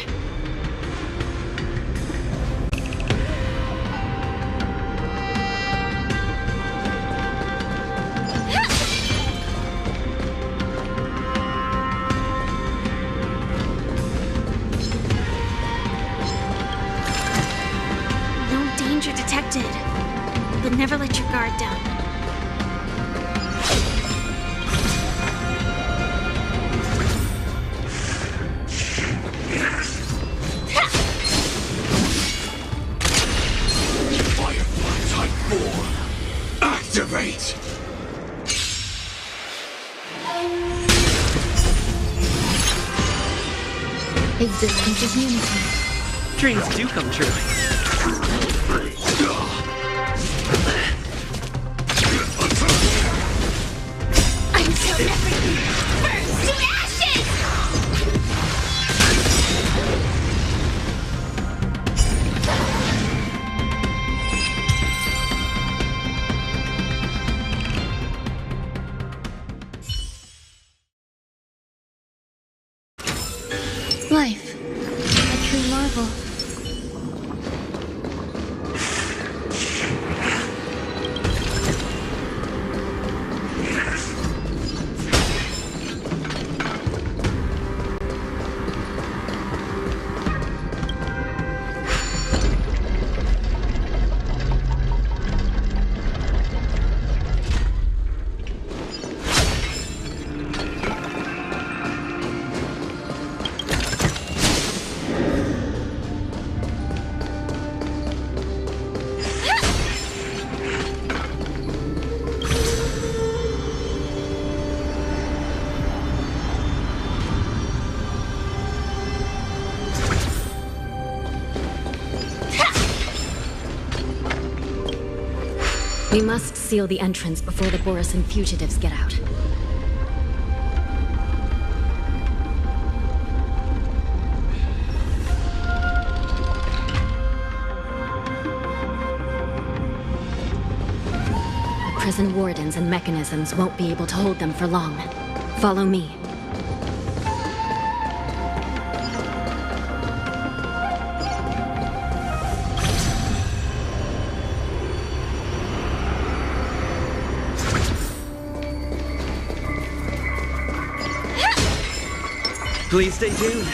But never let your guard down. Firefly Type 4, activate! Existence is unity. Dreams do come true. Until everything burns to ashes! Life. A true marvel. We must seal the entrance before the Borisan fugitives get out. The prison wardens and mechanisms won't be able to hold them for long. Follow me. Please stay tuned.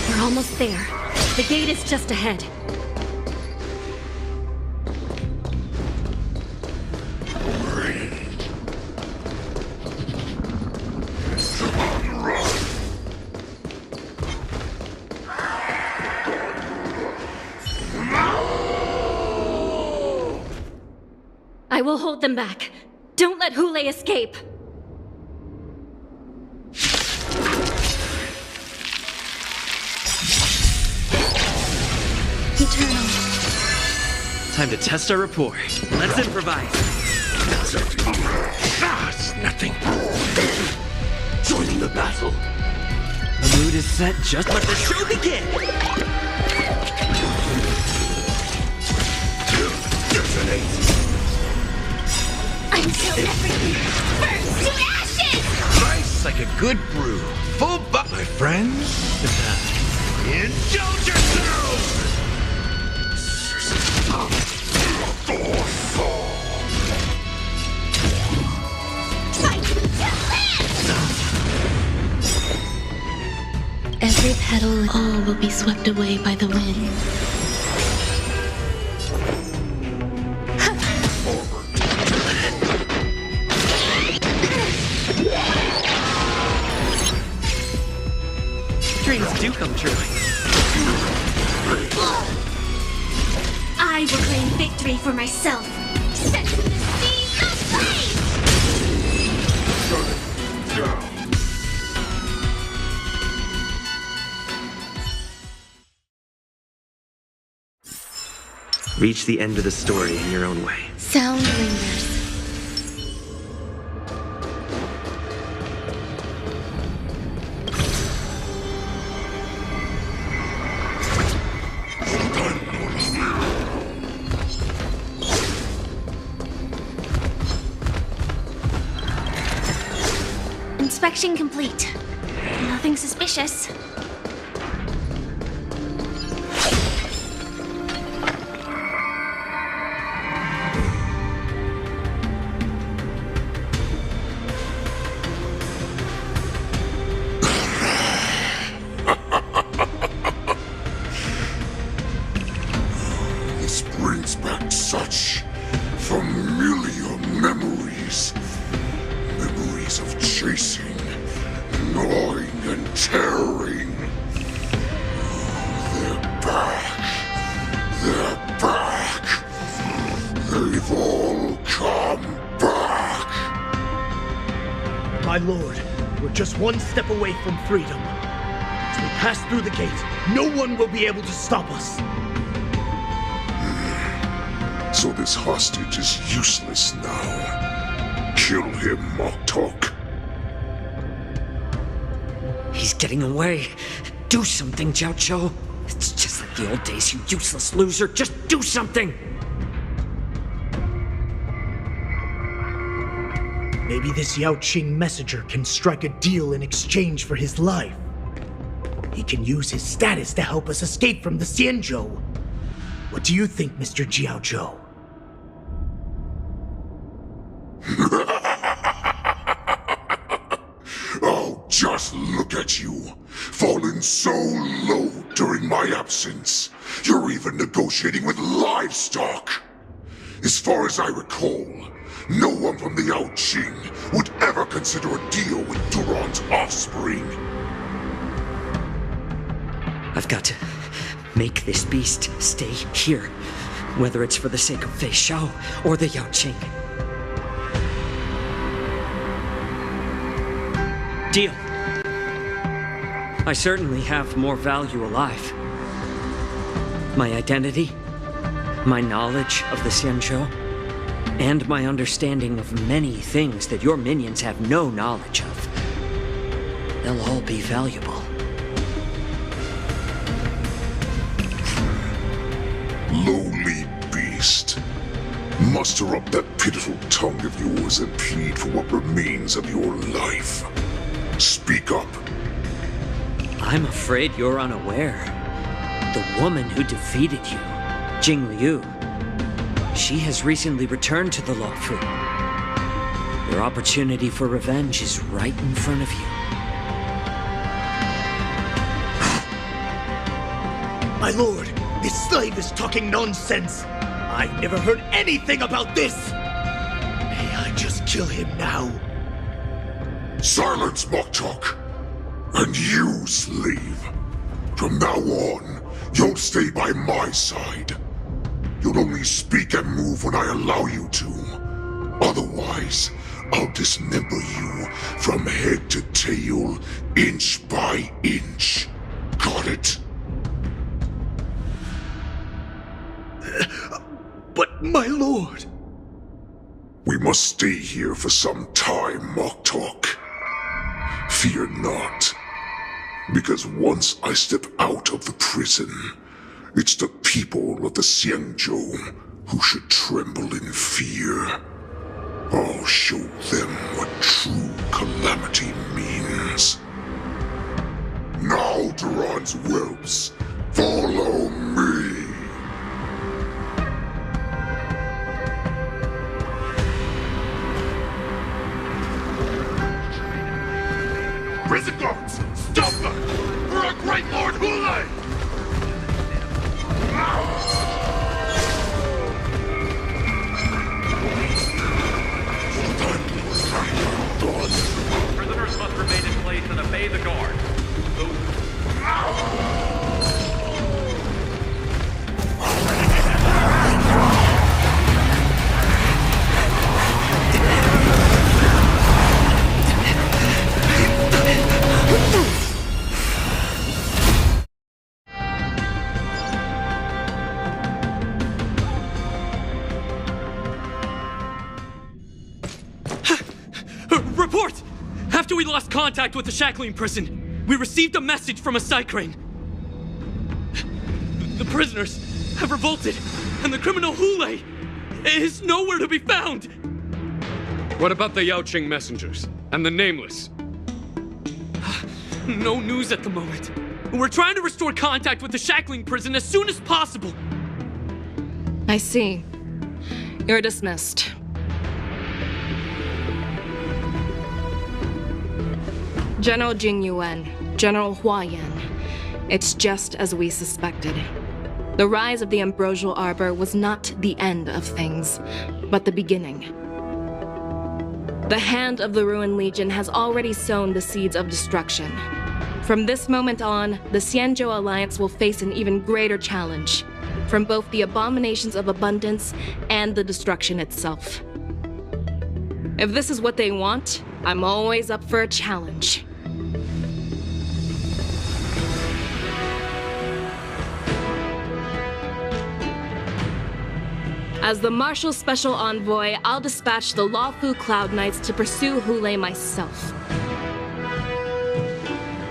We're almost there. The gate is just ahead. I will hold them back. Don't let Hule escape. Eternal. Time to test our rapport. Let's improvise. It's nothing. Joining the battle. The mood is set, just let the show begin! Detonate. Until everything burns to ashes! Nice like a good brew. Full butt, my friends. Indulge yourselves! Fight to live! Every petal and all will be swept away by the wind. Dreams do come true. I will claim victory for myself. Set to the sea of flame! Reach the end of the story in your own way. Sound lingers. Inspection complete. Nothing suspicious. This brings back such familiar memories. Memories of chasing, gnawing, and tearing. They're back. They're back. They've all come back. My lord, we're just one step away from freedom. As we pass through the gate, no one will be able to stop us. So this hostage is useless now. Kill him, Moktok. He's getting away. Do something, Jiaoqiu. It's just like the old days, you useless loser. Just do something! Maybe this Yao Qing messenger can strike a deal in exchange for his life. He can use his status to help us escape from the Xianzhou. What do you think, Mr. Jiaozhou? Oh, just look at you. Fallen so low during my absence. You're even negotiating with livestock. As far as I recall, no one from the Yao Qing would ever consider a deal with Duran's offspring. I've got to make this beast stay here, whether it's for the sake of Fei Shao or the Yao Qing. Deal. I certainly have more value alive. My identity, my knowledge of the Xianzhou, and my understanding of many things that your minions have no knowledge of. They'll all be valuable. Lowly beast. Muster up that pitiful tongue of yours and plead for what remains of your life. Speak up. I'm afraid you're unaware. The woman who defeated you, Jing Liu, she has recently returned to the Luofu. Your opportunity for revenge is right in front of you. My lord, this slave is talking nonsense. I've never heard anything about this. May I just kill him now? Silence, Moktok! And you, slave. From now on, you'll stay by my side. You'll only speak and move when I allow you to. Otherwise, I'll dismember you from head to tail, inch by inch. Got it? But my lord... We must stay here for some time, Moktok. Fear not. Because once I step out of the prison, it's the people of the Xianzhou who should tremble in fear. I'll show them what true calamity means. Now, Duran's whelps, follow me! Prison guards! Stop them! For our great Lord Hule! Prisoners must remain in place and obey the guard. Report! After we lost contact with the shackling prison, we received a message from a Psycrane. The prisoners have revolted, and the criminal Hule is nowhere to be found! What about the Yaoqing messengers? And the Nameless? No news at the moment. We're trying to restore contact with the shackling prison as soon as possible. I see. You're dismissed. General Jing Yuan, General Hua Yan. It's just as we suspected. The rise of the Ambrosial Arbor was not the end of things, but the beginning. The hand of the Ruined Legion has already sown the seeds of destruction. From this moment on, the Xianzhou Alliance will face an even greater challenge, from both the abominations of abundance and the destruction itself. If this is what they want, I'm always up for a challenge. As the Marshal Special Envoy, I'll dispatch the Luofu Cloud Knights to pursue Hule myself.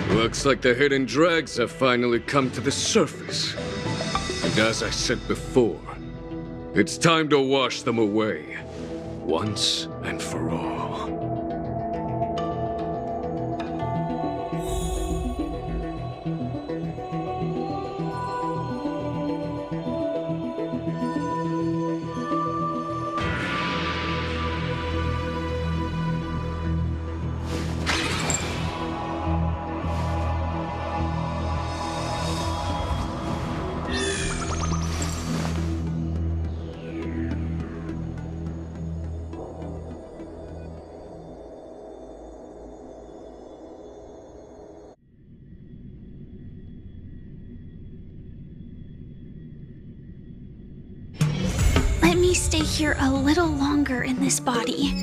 Looks like the hidden dregs have finally come to the surface. And as I said before, it's time to wash them away, once and for all. Let me stay here a little longer in this body.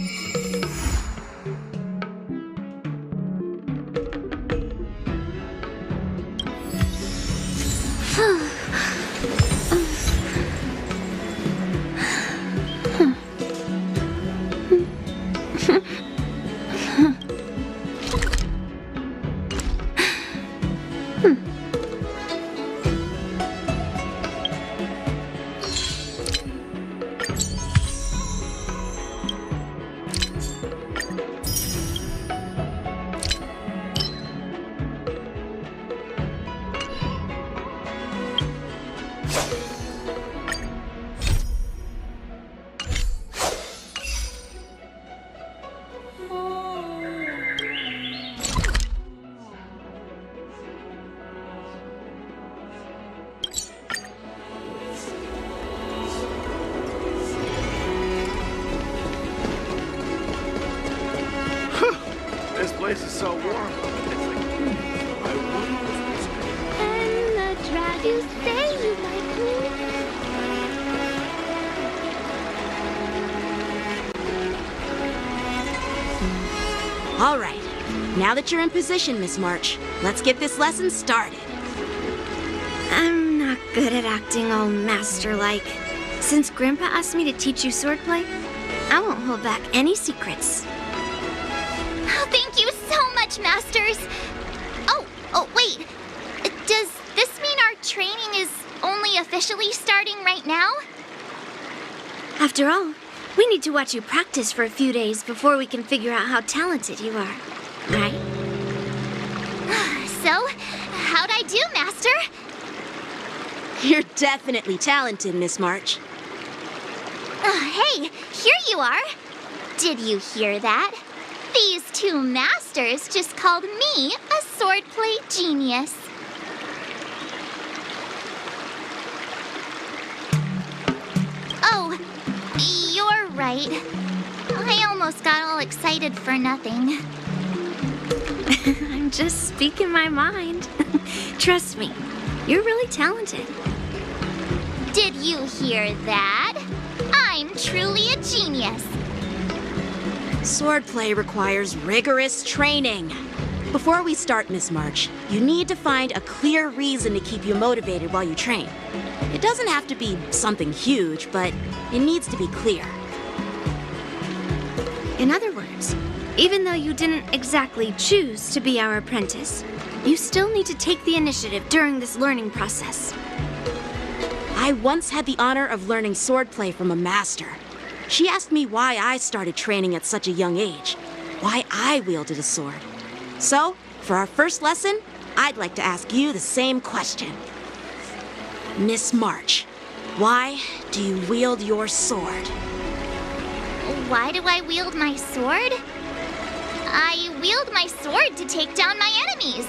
This is so warm. And the dragons say you like me. All right. Now that you're in position, Miss March, let's get this lesson started. I'm not good at acting all master-like. Since Grandpa asked me to teach you swordplay, I won't hold back any secrets. Oh, thank you so much, Masters. Oh, wait. Does this mean our training is only officially starting right now? After all, we need to watch you practice for a few days before we can figure out how talented you are, right? So, how'd I do, Master? You're definitely talented, Miss March. Hey, here you are. Did you hear that? These two masters just called me a swordplay genius. Oh, you're right. I almost got all excited for nothing. I'm just speaking my mind. Trust me, you're really talented. Did you hear that? I'm truly a genius. Swordplay requires rigorous training. Before we start, Miss March, you need to find a clear reason to keep you motivated while you train. It doesn't have to be something huge, but it needs to be clear. In other words, even though you didn't exactly choose to be our apprentice, you still need to take the initiative during this learning process. I once had the honor of learning swordplay from a master. She asked me why I started training at such a young age, why I wielded a sword. So, for our first lesson, I'd like to ask you the same question. Miss March, why do you wield your sword? Why do I wield my sword? I wield my sword to take down my enemies.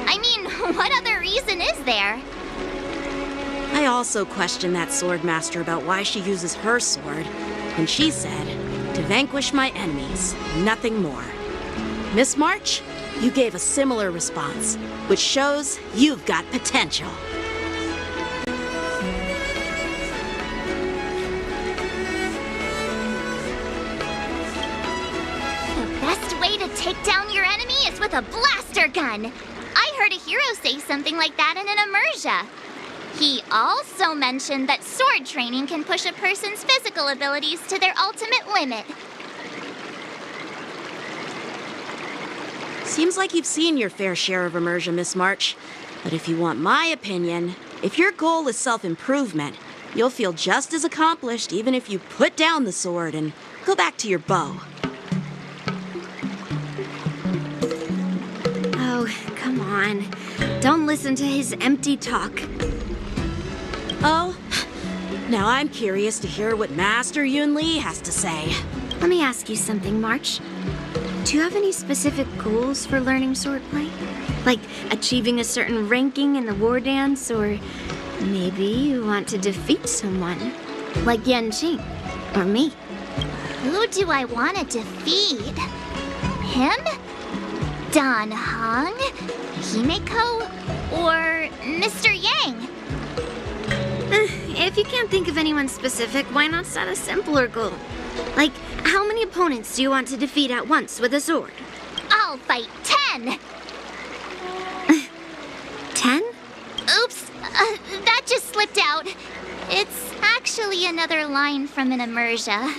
I mean, what other reason is there? I also questioned that sword master about why she uses her sword, and she said, to vanquish my enemies, nothing more. Miss March, you gave a similar response, which shows you've got potential. The best way to take down your enemy is with a blaster gun. I heard a hero say something like that in an immersia. He also mentioned that sword training can push a person's physical abilities to their ultimate limit. Seems like you've seen your fair share of immersion, Miss March. But if you want my opinion, if your goal is self-improvement, you'll feel just as accomplished even if you put down the sword and go back to your bow. Oh, come on. Don't listen to his empty talk. Oh, now I'm curious to hear what Master Yun Li has to say. Let me ask you something, March. Do you have any specific goals for learning swordplay? Like achieving a certain ranking in the war dance, or maybe you want to defeat someone, like Yan Qing, or me? Who do I want to defeat? Him? Dan Heng? Himeko? Or Mr. Yang? If you can't think of anyone specific, why not set a simpler goal? Like, how many opponents do you want to defeat at once with a sword? I'll fight 10! 10? Oops, that just slipped out. It's actually another line from an immersia.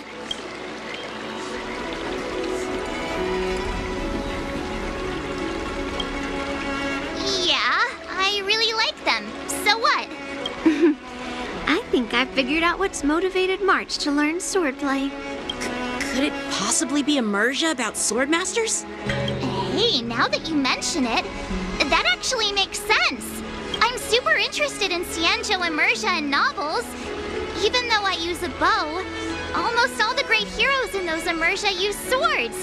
Yeah, I really like them. So what? I think I figured out what's motivated March to learn swordplay. Could it possibly be immersia about swordmasters? Hey, now that you mention it, that actually makes sense. I'm super interested in Xianzhou immersia and novels. Even though I use a bow, almost all the great heroes in those immersia use swords.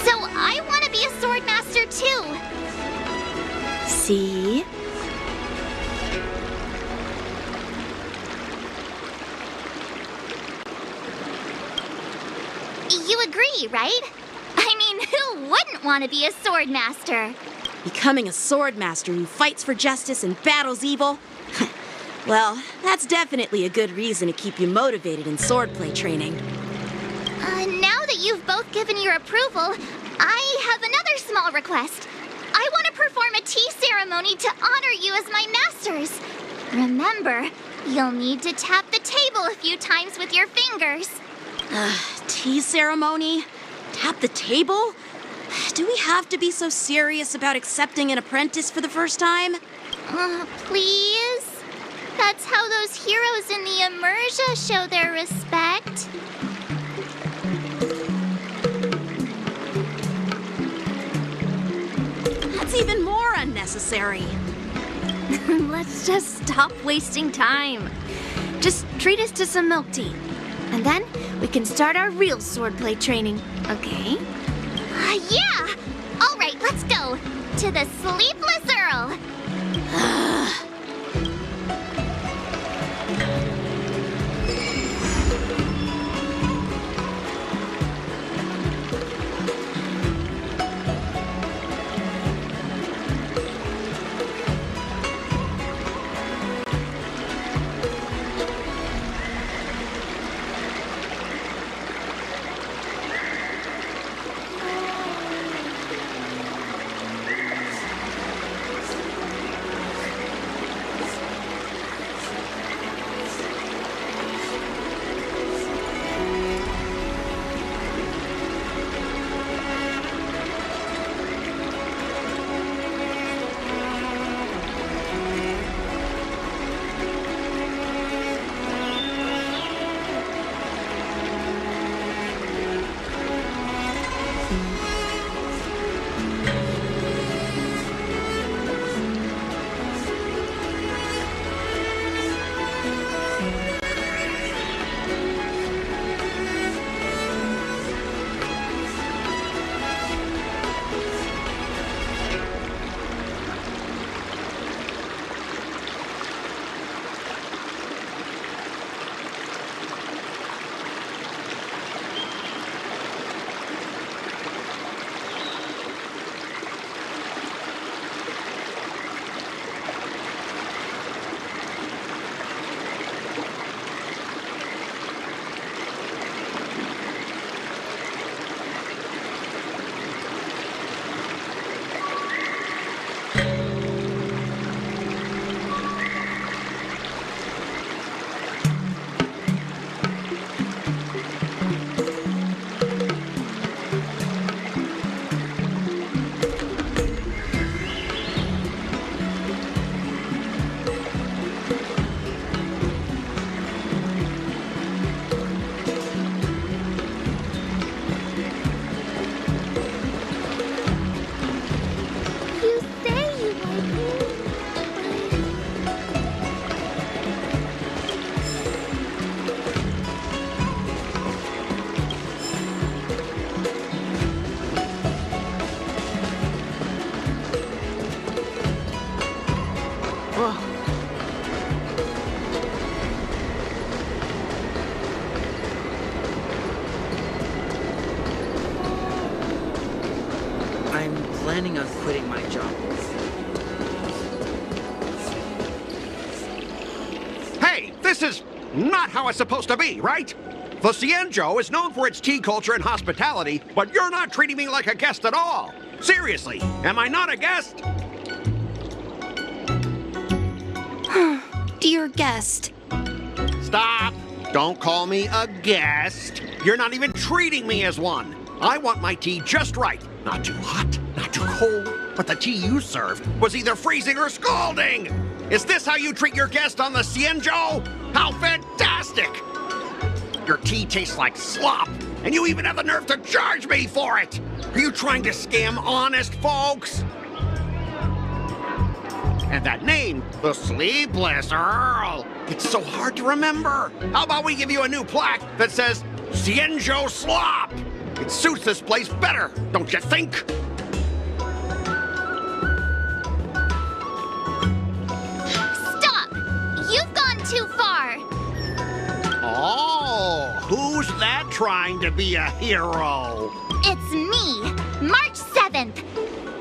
So I want to be a swordmaster too. See? You agree, right? I mean, Who wouldn't want to be a sword master? Becoming a sword master who fights for justice and battles evil? Well, that's definitely a good reason to keep you motivated in swordplay training. Now that you've both given your approval, I have another small request. I want to perform a tea ceremony to honor you as my masters. Remember, you'll need to tap the table a few times with your fingers. Tea ceremony? Tap the table? Do we have to be so serious about accepting an apprentice for the first time? Please? That's how those heroes in the Emersia show their respect. That's even more unnecessary. Let's just stop wasting time. Just treat us to some milk tea. And then we can start our real swordplay training, okay? Yeah! All right, let's go. To the Sleepless Earl. Planning on quitting my job. Hey, this is not how it's supposed to be, right? The Xianzhou is known for its tea culture and hospitality, but you're not treating me like a guest at all. Seriously, am I not a guest? Dear guest. Stop! Don't call me a guest. You're not even treating me as one. I want my tea just right. Not too hot, not too cold, but the tea you served was either freezing or scalding! Is this how you treat your guest on the Xianzhou? How fantastic! Your tea tastes like slop, and you even have the nerve to charge me for it! Are you trying to scam honest folks? And that name, the Sleepless Earl, it's so hard to remember. How about we give you a new plaque that says, Xianzhou Slop? It suits this place better, don't you think? Stop! You've gone too far! Oh, who's that trying to be a hero? It's me, March 7th.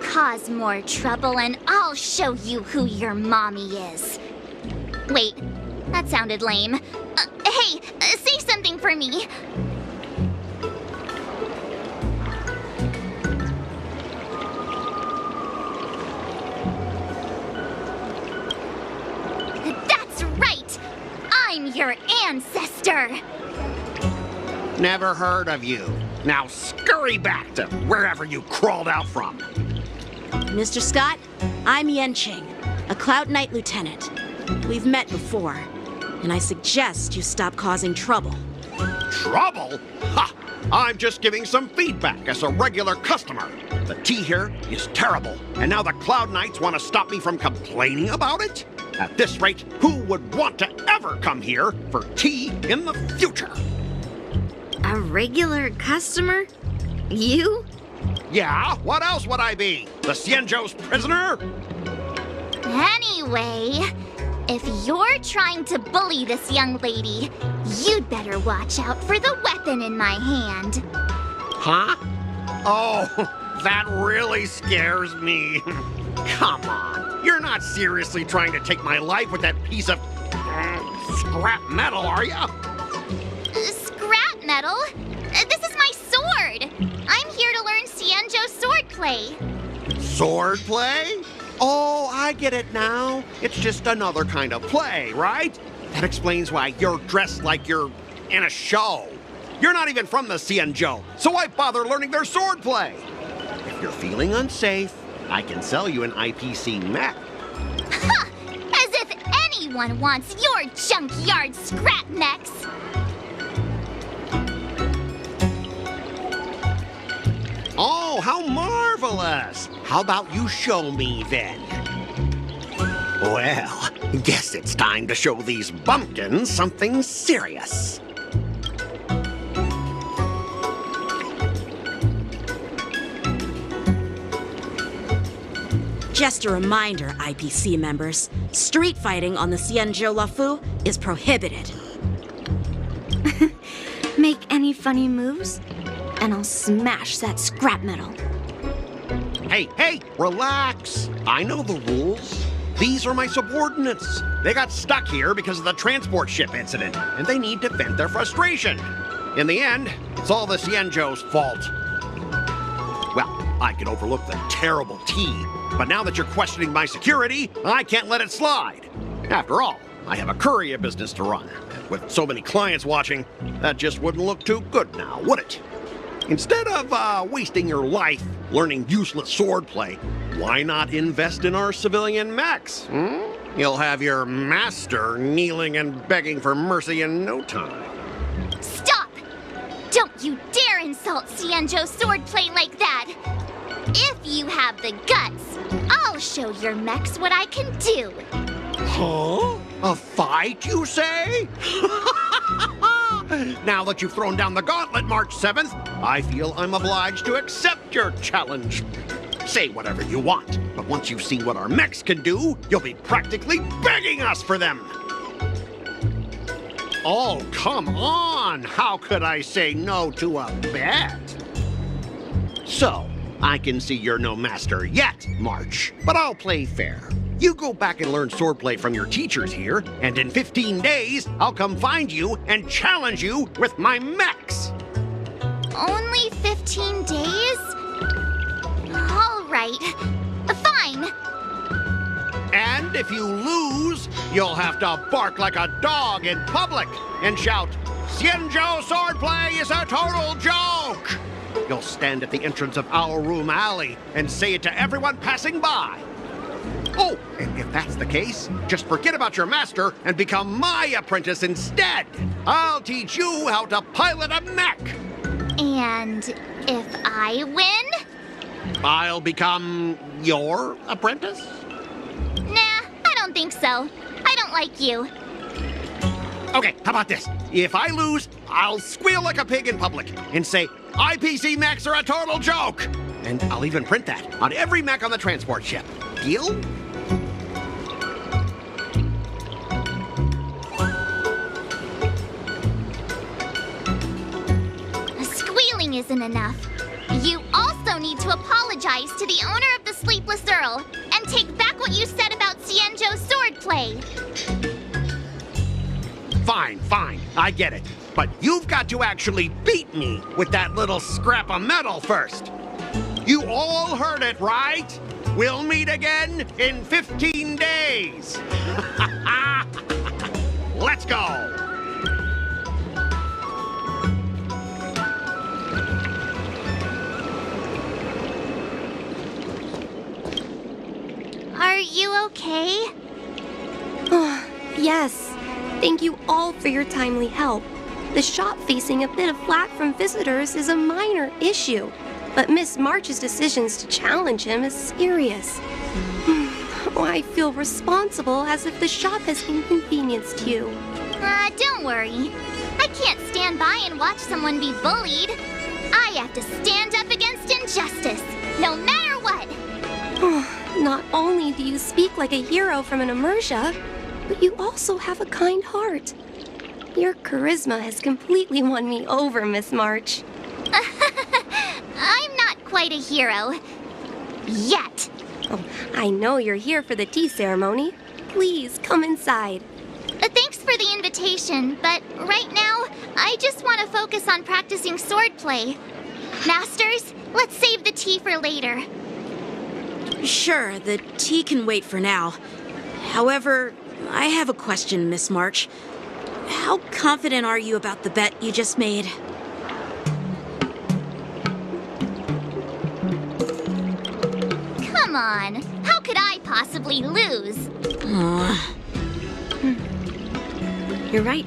Cause more trouble and I'll show you who your mommy is. Wait, that sounded lame. Hey, say something for me. That's right! I'm your ancestor! Never heard of you. Now scurry back to wherever you crawled out from. Mr. Scott, I'm Yenching, a Cloud Knight lieutenant. We've met before, and I suggest you stop causing trouble. Trouble? Ha! I'm just giving some feedback as a regular customer. The tea here is terrible, and now the Cloud Knights want to stop me from complaining about it? At this rate, who would want to ever come here for tea in the future? A regular customer? You? Yeah, what else would I be? The Xianzhou's prisoner? Anyway, if you're trying to bully this young lady, you'd better watch out for the weapon in my hand. Huh? Oh, that really scares me. Come on, you're not seriously trying to take my life with that piece of scrap metal, are ya? Scrap metal? This is my sword! I'm here to learn Xianzhou swordplay. Swordplay? Oh, I get it now. It's just another kind of play, right? That explains why you're dressed like you're in a show. You're not even from the Xianzhou, so why bother learning their swordplay? If you're feeling unsafe, I can sell you an IPC mech. Ha! As if anyone wants your junkyard scrap mechs! Oh, how marvelous! How about you show me then? Well, guess it's time to show these bumpkins something serious. Just a reminder, IPC members, street fighting on the Xianzhou Lafu is prohibited. Make any funny moves, and I'll smash that scrap metal. Hey, relax. I know the rules. These are my subordinates. They got stuck here because of the transport ship incident, and they need to vent their frustration. In the end, it's all the Xianzhou's fault. Well, I can overlook the terrible tea, but now that you're questioning my security, I can't let it slide. After all, I have a courier business to run. With so many clients watching, that just wouldn't look too good now, would it? Instead of wasting your life learning useless swordplay, why not invest in our civilian mechs? You'll have your master kneeling and begging for mercy in no time. Stop! Don't you dare insult Xianzhou swordplay like that! If you have the guts, I'll show your mechs what I can do. Huh? A fight, you say? Now that you've thrown down the gauntlet, March 7th, I feel I'm obliged to accept your challenge. Say whatever you want, but once you've seen what our mechs can do, you'll be practically begging us for them. Oh, come on! How could I say no to a bet? So, I can see you're no master yet, March, but I'll play fair. You go back and learn swordplay from your teachers here, and in 15 days, I'll come find you and challenge you with my mechs. Only 15 days? All right. Fine. And if you lose, you'll have to bark like a dog in public and shout, "Xianzhou swordplay is a total joke!" You'll stand at the entrance of Owl Room Alley and say it to everyone passing by. Oh, and if that's the case, just forget about your master and become my apprentice instead. I'll teach you how to pilot a mech. And if I win? I'll become your apprentice? Nah, I don't think so. I don't like you. Okay, how about this? If I lose, I'll squeal like a pig in public and say, IPC mechs are a total joke! And I'll even print that on every mech on the transport ship. Deal? Squealing isn't enough. You also also need to apologize to the owner of the Sleepless Earl and take back what you said about Xianzhou's swordplay. Fine, fine, I get it. But you've got to actually beat me with that little scrap of metal first. You all heard it, right? We'll meet again in 15 days. Let's go. Are you okay? Yes. Thank you all for your timely help. The shop facing a bit of flack from visitors is a minor issue, but Miss March's decisions to challenge him is serious. I feel responsible as if the shop has inconvenienced you. Don't worry. I can't stand by and watch someone be bullied. I have to stand up against injustice, no matter what. Not only do you speak like a hero from an immersia, but you also have a kind heart. Your charisma has completely won me over, Miss March. I'm not quite a hero. Yet. Oh, I know you're here for the tea ceremony. Please, come inside. Thanks for the invitation, but right now, I just want to focus on practicing swordplay. Masters, let's save the tea for later. Sure, the tea can wait for now. However, I have a question, Miss March. How confident are you about the bet you just made? Come on, how could I possibly lose? You're right.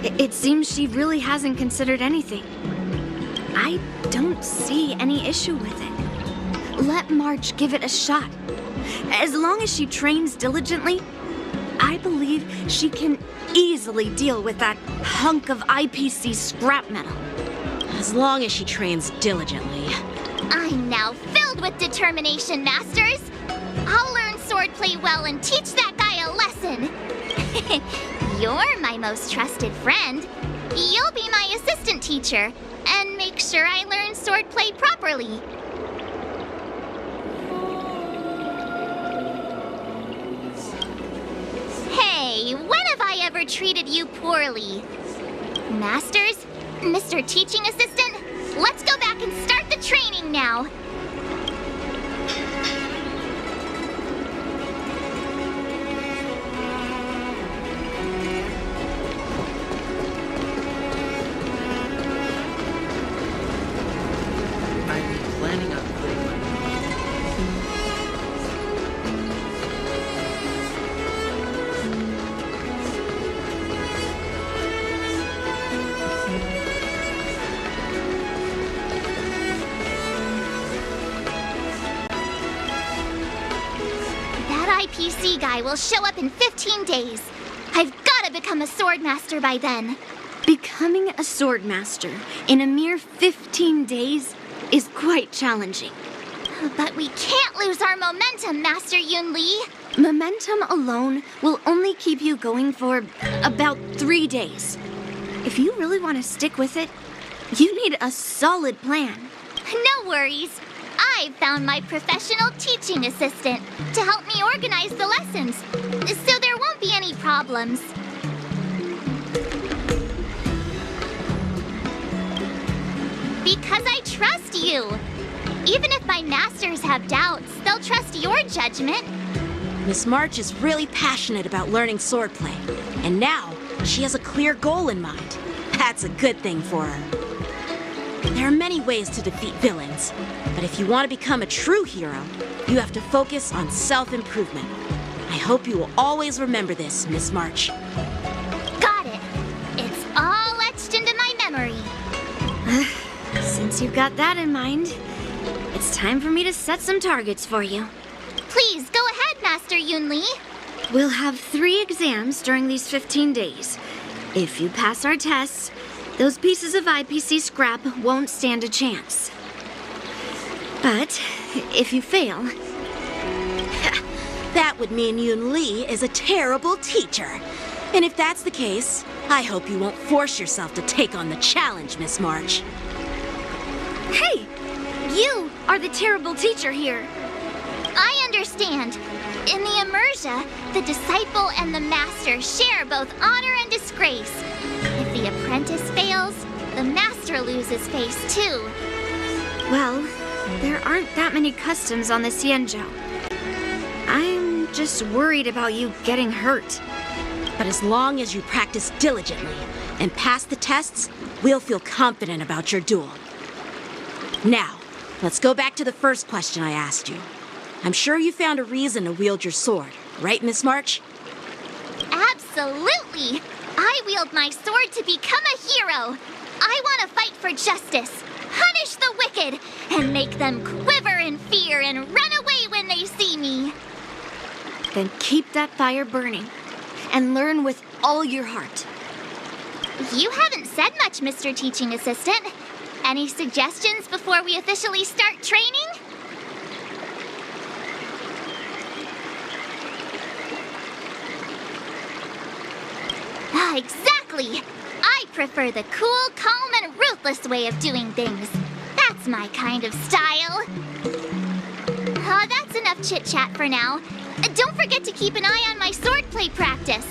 It seems she really hasn't considered anything. I don't see any issue with it. Let March give it a shot. As long as she trains diligently, I believe she can easily deal with that hunk of IPC scrap metal. As long as she trains diligently. I'm now filled with determination, Masters. I'll learn swordplay well and teach that guy a lesson. You're my most trusted friend. You'll be my assistant teacher and make sure I learn swordplay properly. Hey, when have I ever treated you poorly? Masters, Mr. Teaching Assistant, let's go back and start the training now. I'm planning on quitting my That IPC guy will show up in 15 days. I've got to become a swordmaster by then. Becoming a swordmaster in a mere 15 days is quite challenging. But we can't lose our momentum, Master Yunli. Momentum alone will only keep you going for about 3 days. If you really want to stick with it, you need a solid plan. No worries. I've found my professional teaching assistant to help me organize the lessons, so there won't be any problems. Because I trust you. Even if my masters have doubts, they'll trust your judgment. Miss March is really passionate about learning swordplay, and now she has a clear goal in mind. That's a good thing for her. There are many ways to defeat villains, but if you want to become a true hero, you have to focus on self-improvement. I hope you will always remember this, Miss March. Got it. It's all etched into my memory. Since you've got that in mind, it's time for me to set some targets for you. Please, go ahead, Master Yunli. We'll have 3 exams during these 15 days. If you pass our tests, those pieces of IPC scrap won't stand a chance. But if you fail... That would mean Yunli is a terrible teacher. And if that's the case, I hope you won't force yourself to take on the challenge, Miss March. Hey! You are the terrible teacher here. I understand. In the Emersia, the disciple and the master share both honor and disgrace. If the apprentice fails, the master loses face too. Well, there aren't that many customs on the Xianzhou. I'm just worried about you getting hurt. But as long as you practice diligently and pass the tests, we'll feel confident about your duel. Now, let's go back to the first question I asked you. I'm sure you found a reason to wield your sword, right, Miss March? Absolutely! I wield my sword to become a hero. I want to fight for justice, punish the wicked, and make them quiver in fear and run away when they see me. Then keep that fire burning and learn with all your heart. You haven't said much, Mr. Teaching Assistant. Any suggestions before we officially start training? Exactly! I prefer the cool, calm, and ruthless way of doing things. That's my kind of style. That's enough chit-chat for now. Don't forget to keep an eye on my swordplay practice.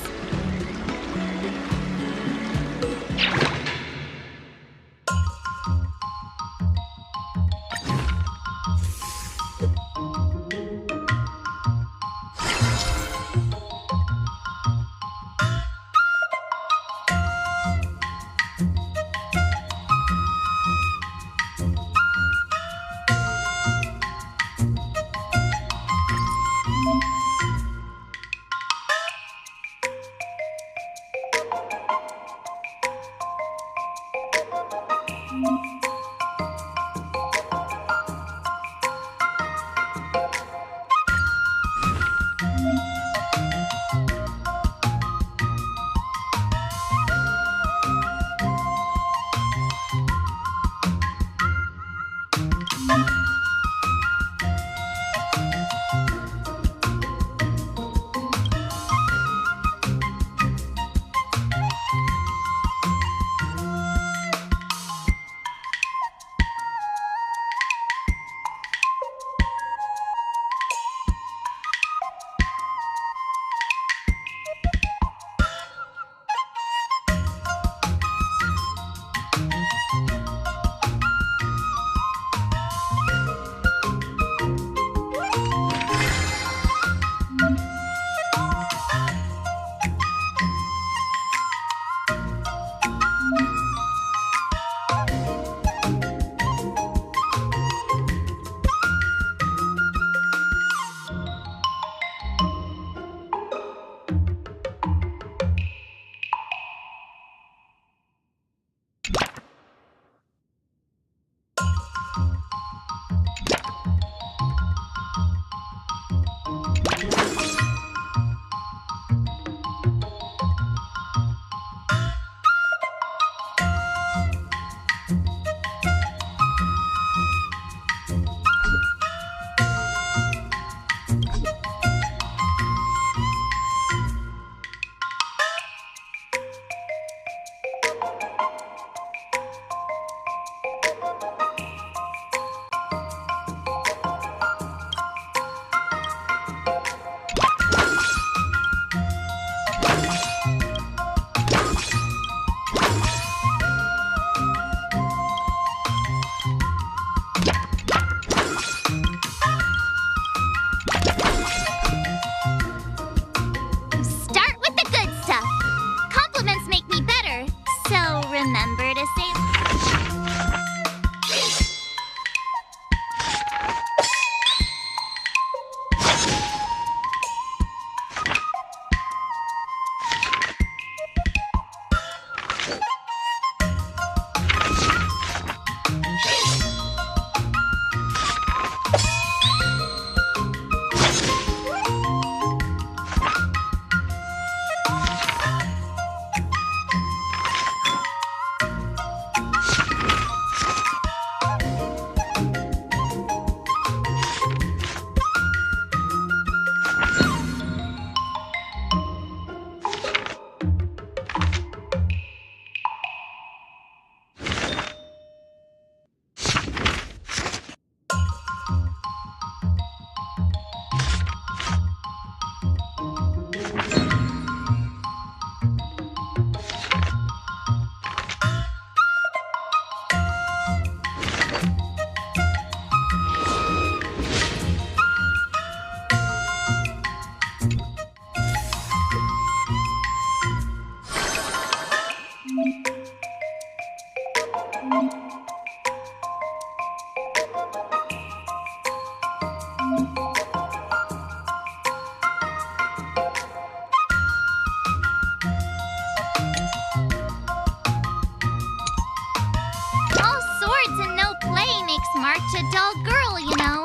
ragdoll girl, you know.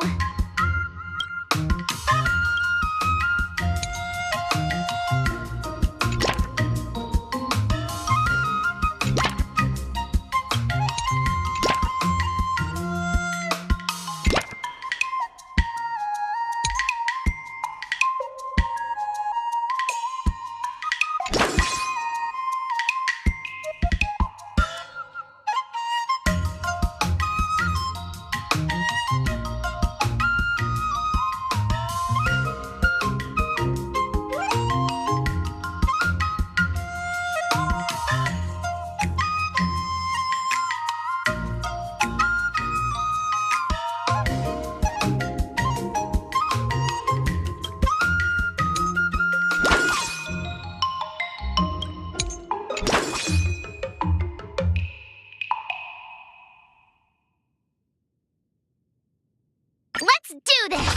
Let's do this!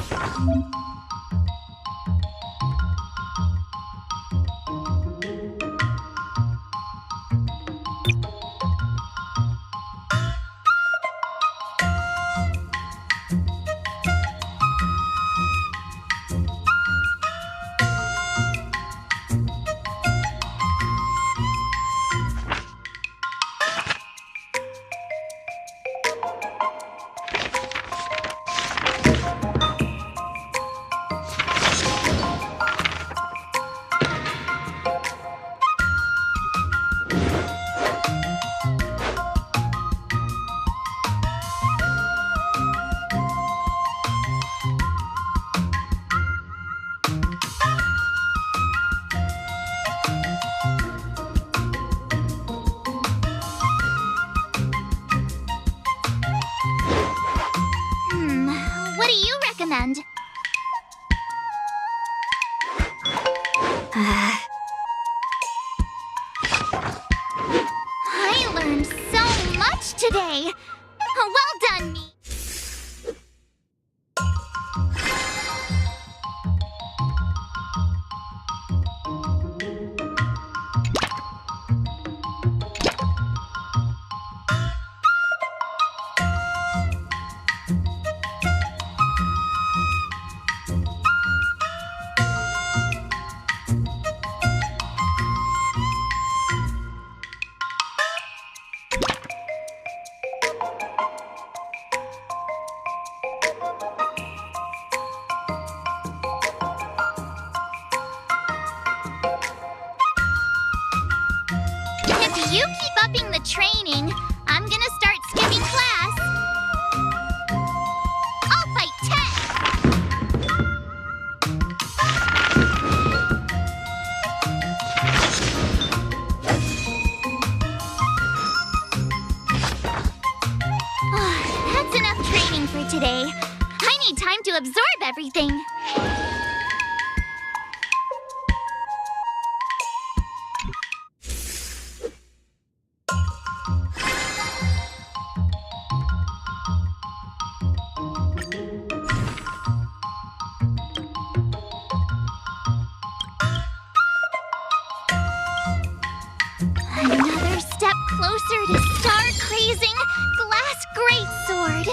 What do you recommend? I learned so much today. Well done, me. If you keep upping the training, I'm gonna start skipping class. I'll fight 10. That's enough training for today. I need time to absorb everything. Another step closer to star-crazing Glass Greatsword.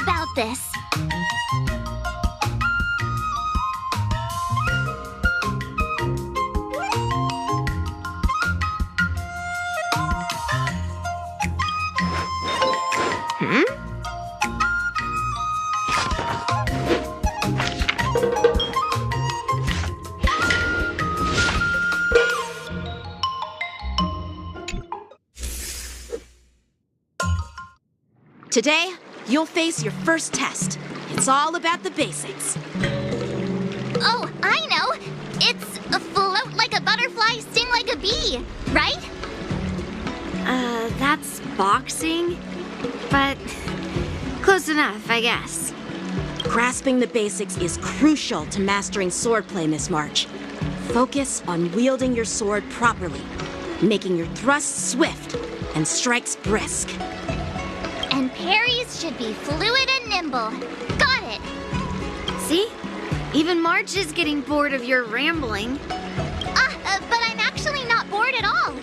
about this. Today, you'll face your first test. It's all about the basics. Oh, I know! It's a float like a butterfly, sting like a bee, right? That's boxing? But close enough, I guess. Grasping the basics is crucial to mastering swordplay, Miss March. Focus on wielding your sword properly, making your thrusts swift and strikes brisk. And parries should be fluid and nimble. Got it! See? Even March is getting bored of your rambling. But I'm actually not bored at all.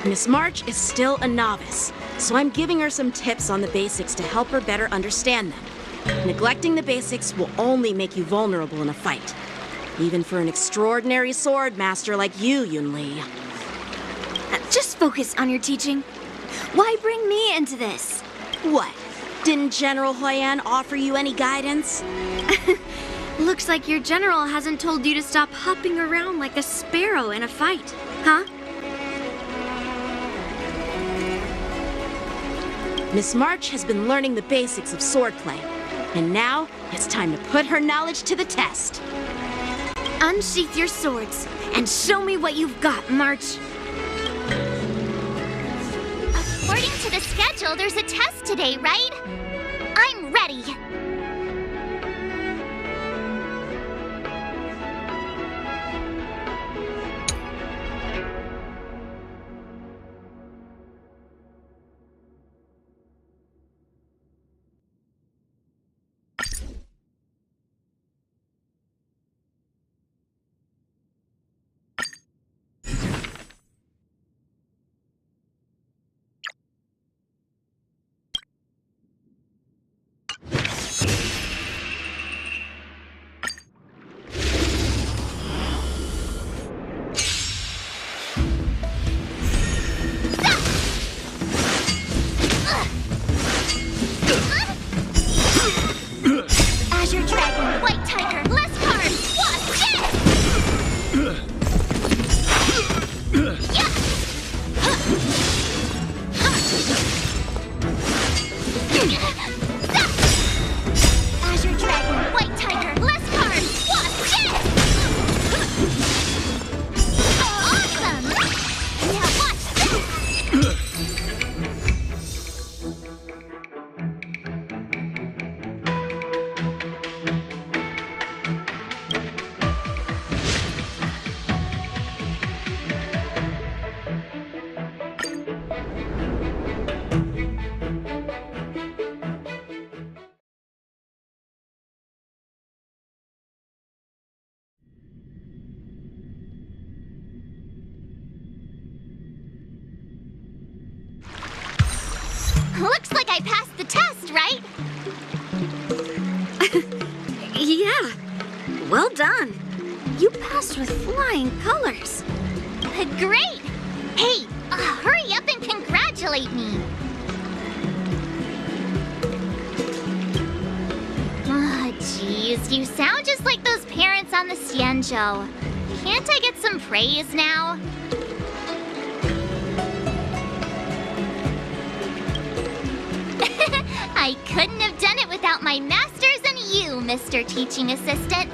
Miss March is still a novice, so I'm giving her some tips on the basics to help her better understand them. Neglecting the basics will only make you vulnerable in a fight. Even for an extraordinary sword master like you, Yunli. Just focus on your teaching. Why bring me into this? What? Didn't General Huyan offer you any guidance? Looks like your general hasn't told you to stop hopping around like a sparrow in a fight, huh? Miss March has been learning the basics of swordplay, and now it's time to put her knowledge to the test. Unsheath your swords and show me what you've got, March. According to the schedule, there's a test today, right? I'm ready. Looks like I passed the test, right? Yeah. Well done. You passed with flying colors. Great! Hey, hurry up and congratulate me. Jeez, you sound just like those parents on the Xianzhou. Can't I get some praise now? I couldn't have done it without my masters and you, Mr. Teaching Assistant.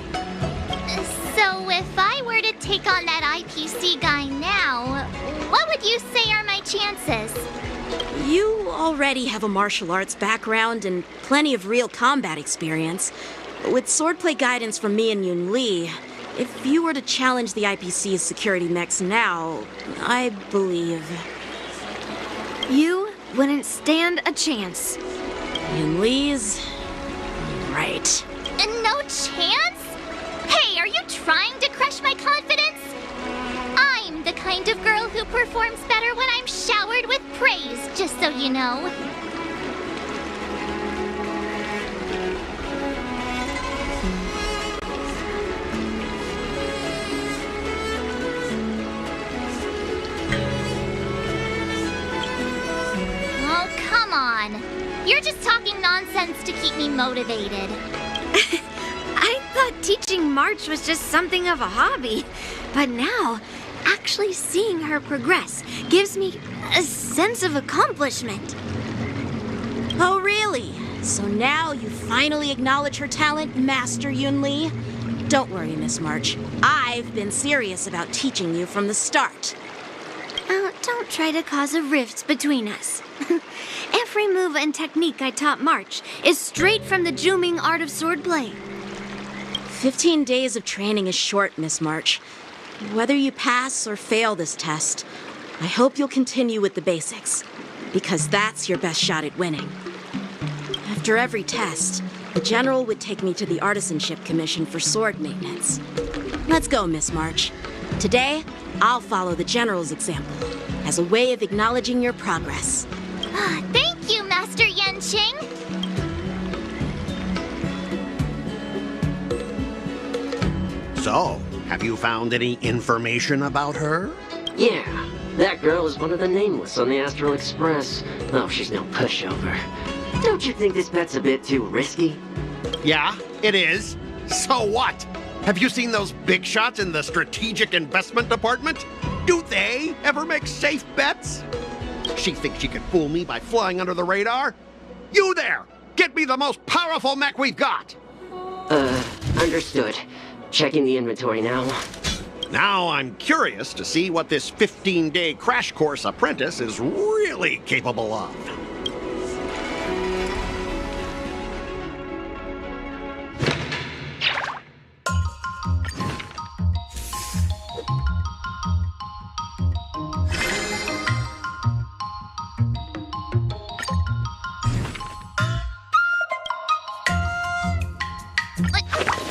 So if I were to take on that IPC guy now, what would you say are my chances? You already have a martial arts background and plenty of real combat experience. With swordplay guidance from me and Yunli, if you were to challenge the IPC's security mechs now, I believe... You wouldn't stand a chance. Yunli's... right. No chance? Hey, are you trying to crush my confidence? I'm the kind of girl who performs better when I'm showered with praise, just so you know. You're just talking nonsense to keep me motivated. I thought teaching March was just something of a hobby, but now, actually seeing her progress gives me a sense of accomplishment. Oh, really? So now you finally acknowledge her talent, Master Yunli? Don't worry, Miss March. I've been serious about teaching you from the start. Oh, don't try to cause a rift between us. Every move and technique I taught March is straight from the Juming art of swordplay. 15 days of training is short, Miss March. Whether you pass or fail this test, I hope you'll continue with the basics, because that's your best shot at winning. After every test, the General would take me to the Artisanship Commission for sword maintenance. Let's go, Miss March. Today, I'll follow the General's example as a way of acknowledging your progress. Thank you, Master Yanqing! So, have you found any information about her? Yeah, that girl is one of the nameless on the Astral Express. Oh, she's no pushover. Don't you think this bet's a bit too risky? Yeah, it is. So what? Have you seen those big shots in the Strategic Investment Department? Do they ever make safe bets? She thinks she can fool me by flying under the radar? You there! Get me the most powerful mech we've got! Understood. Checking the inventory now. Now I'm curious to see what this 15-day crash course apprentice is really capable of.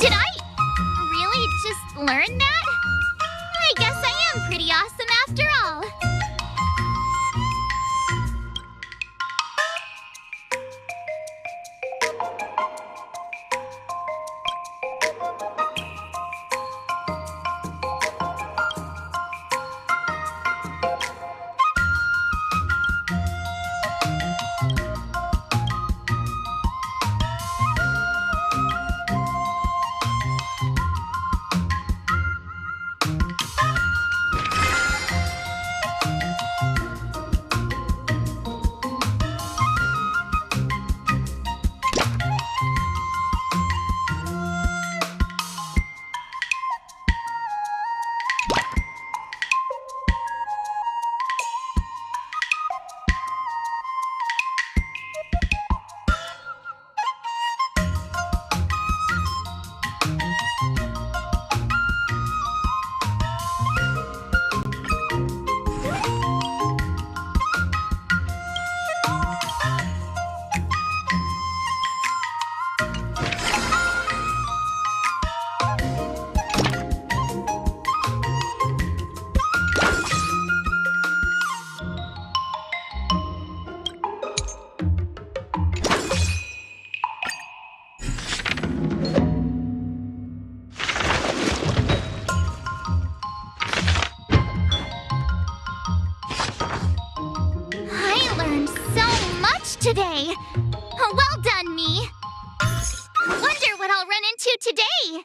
Did I really just learn that? I guess I am pretty awesome after all. Today. Well done, me. Wonder what I'll run into today.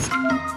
Trailblaze.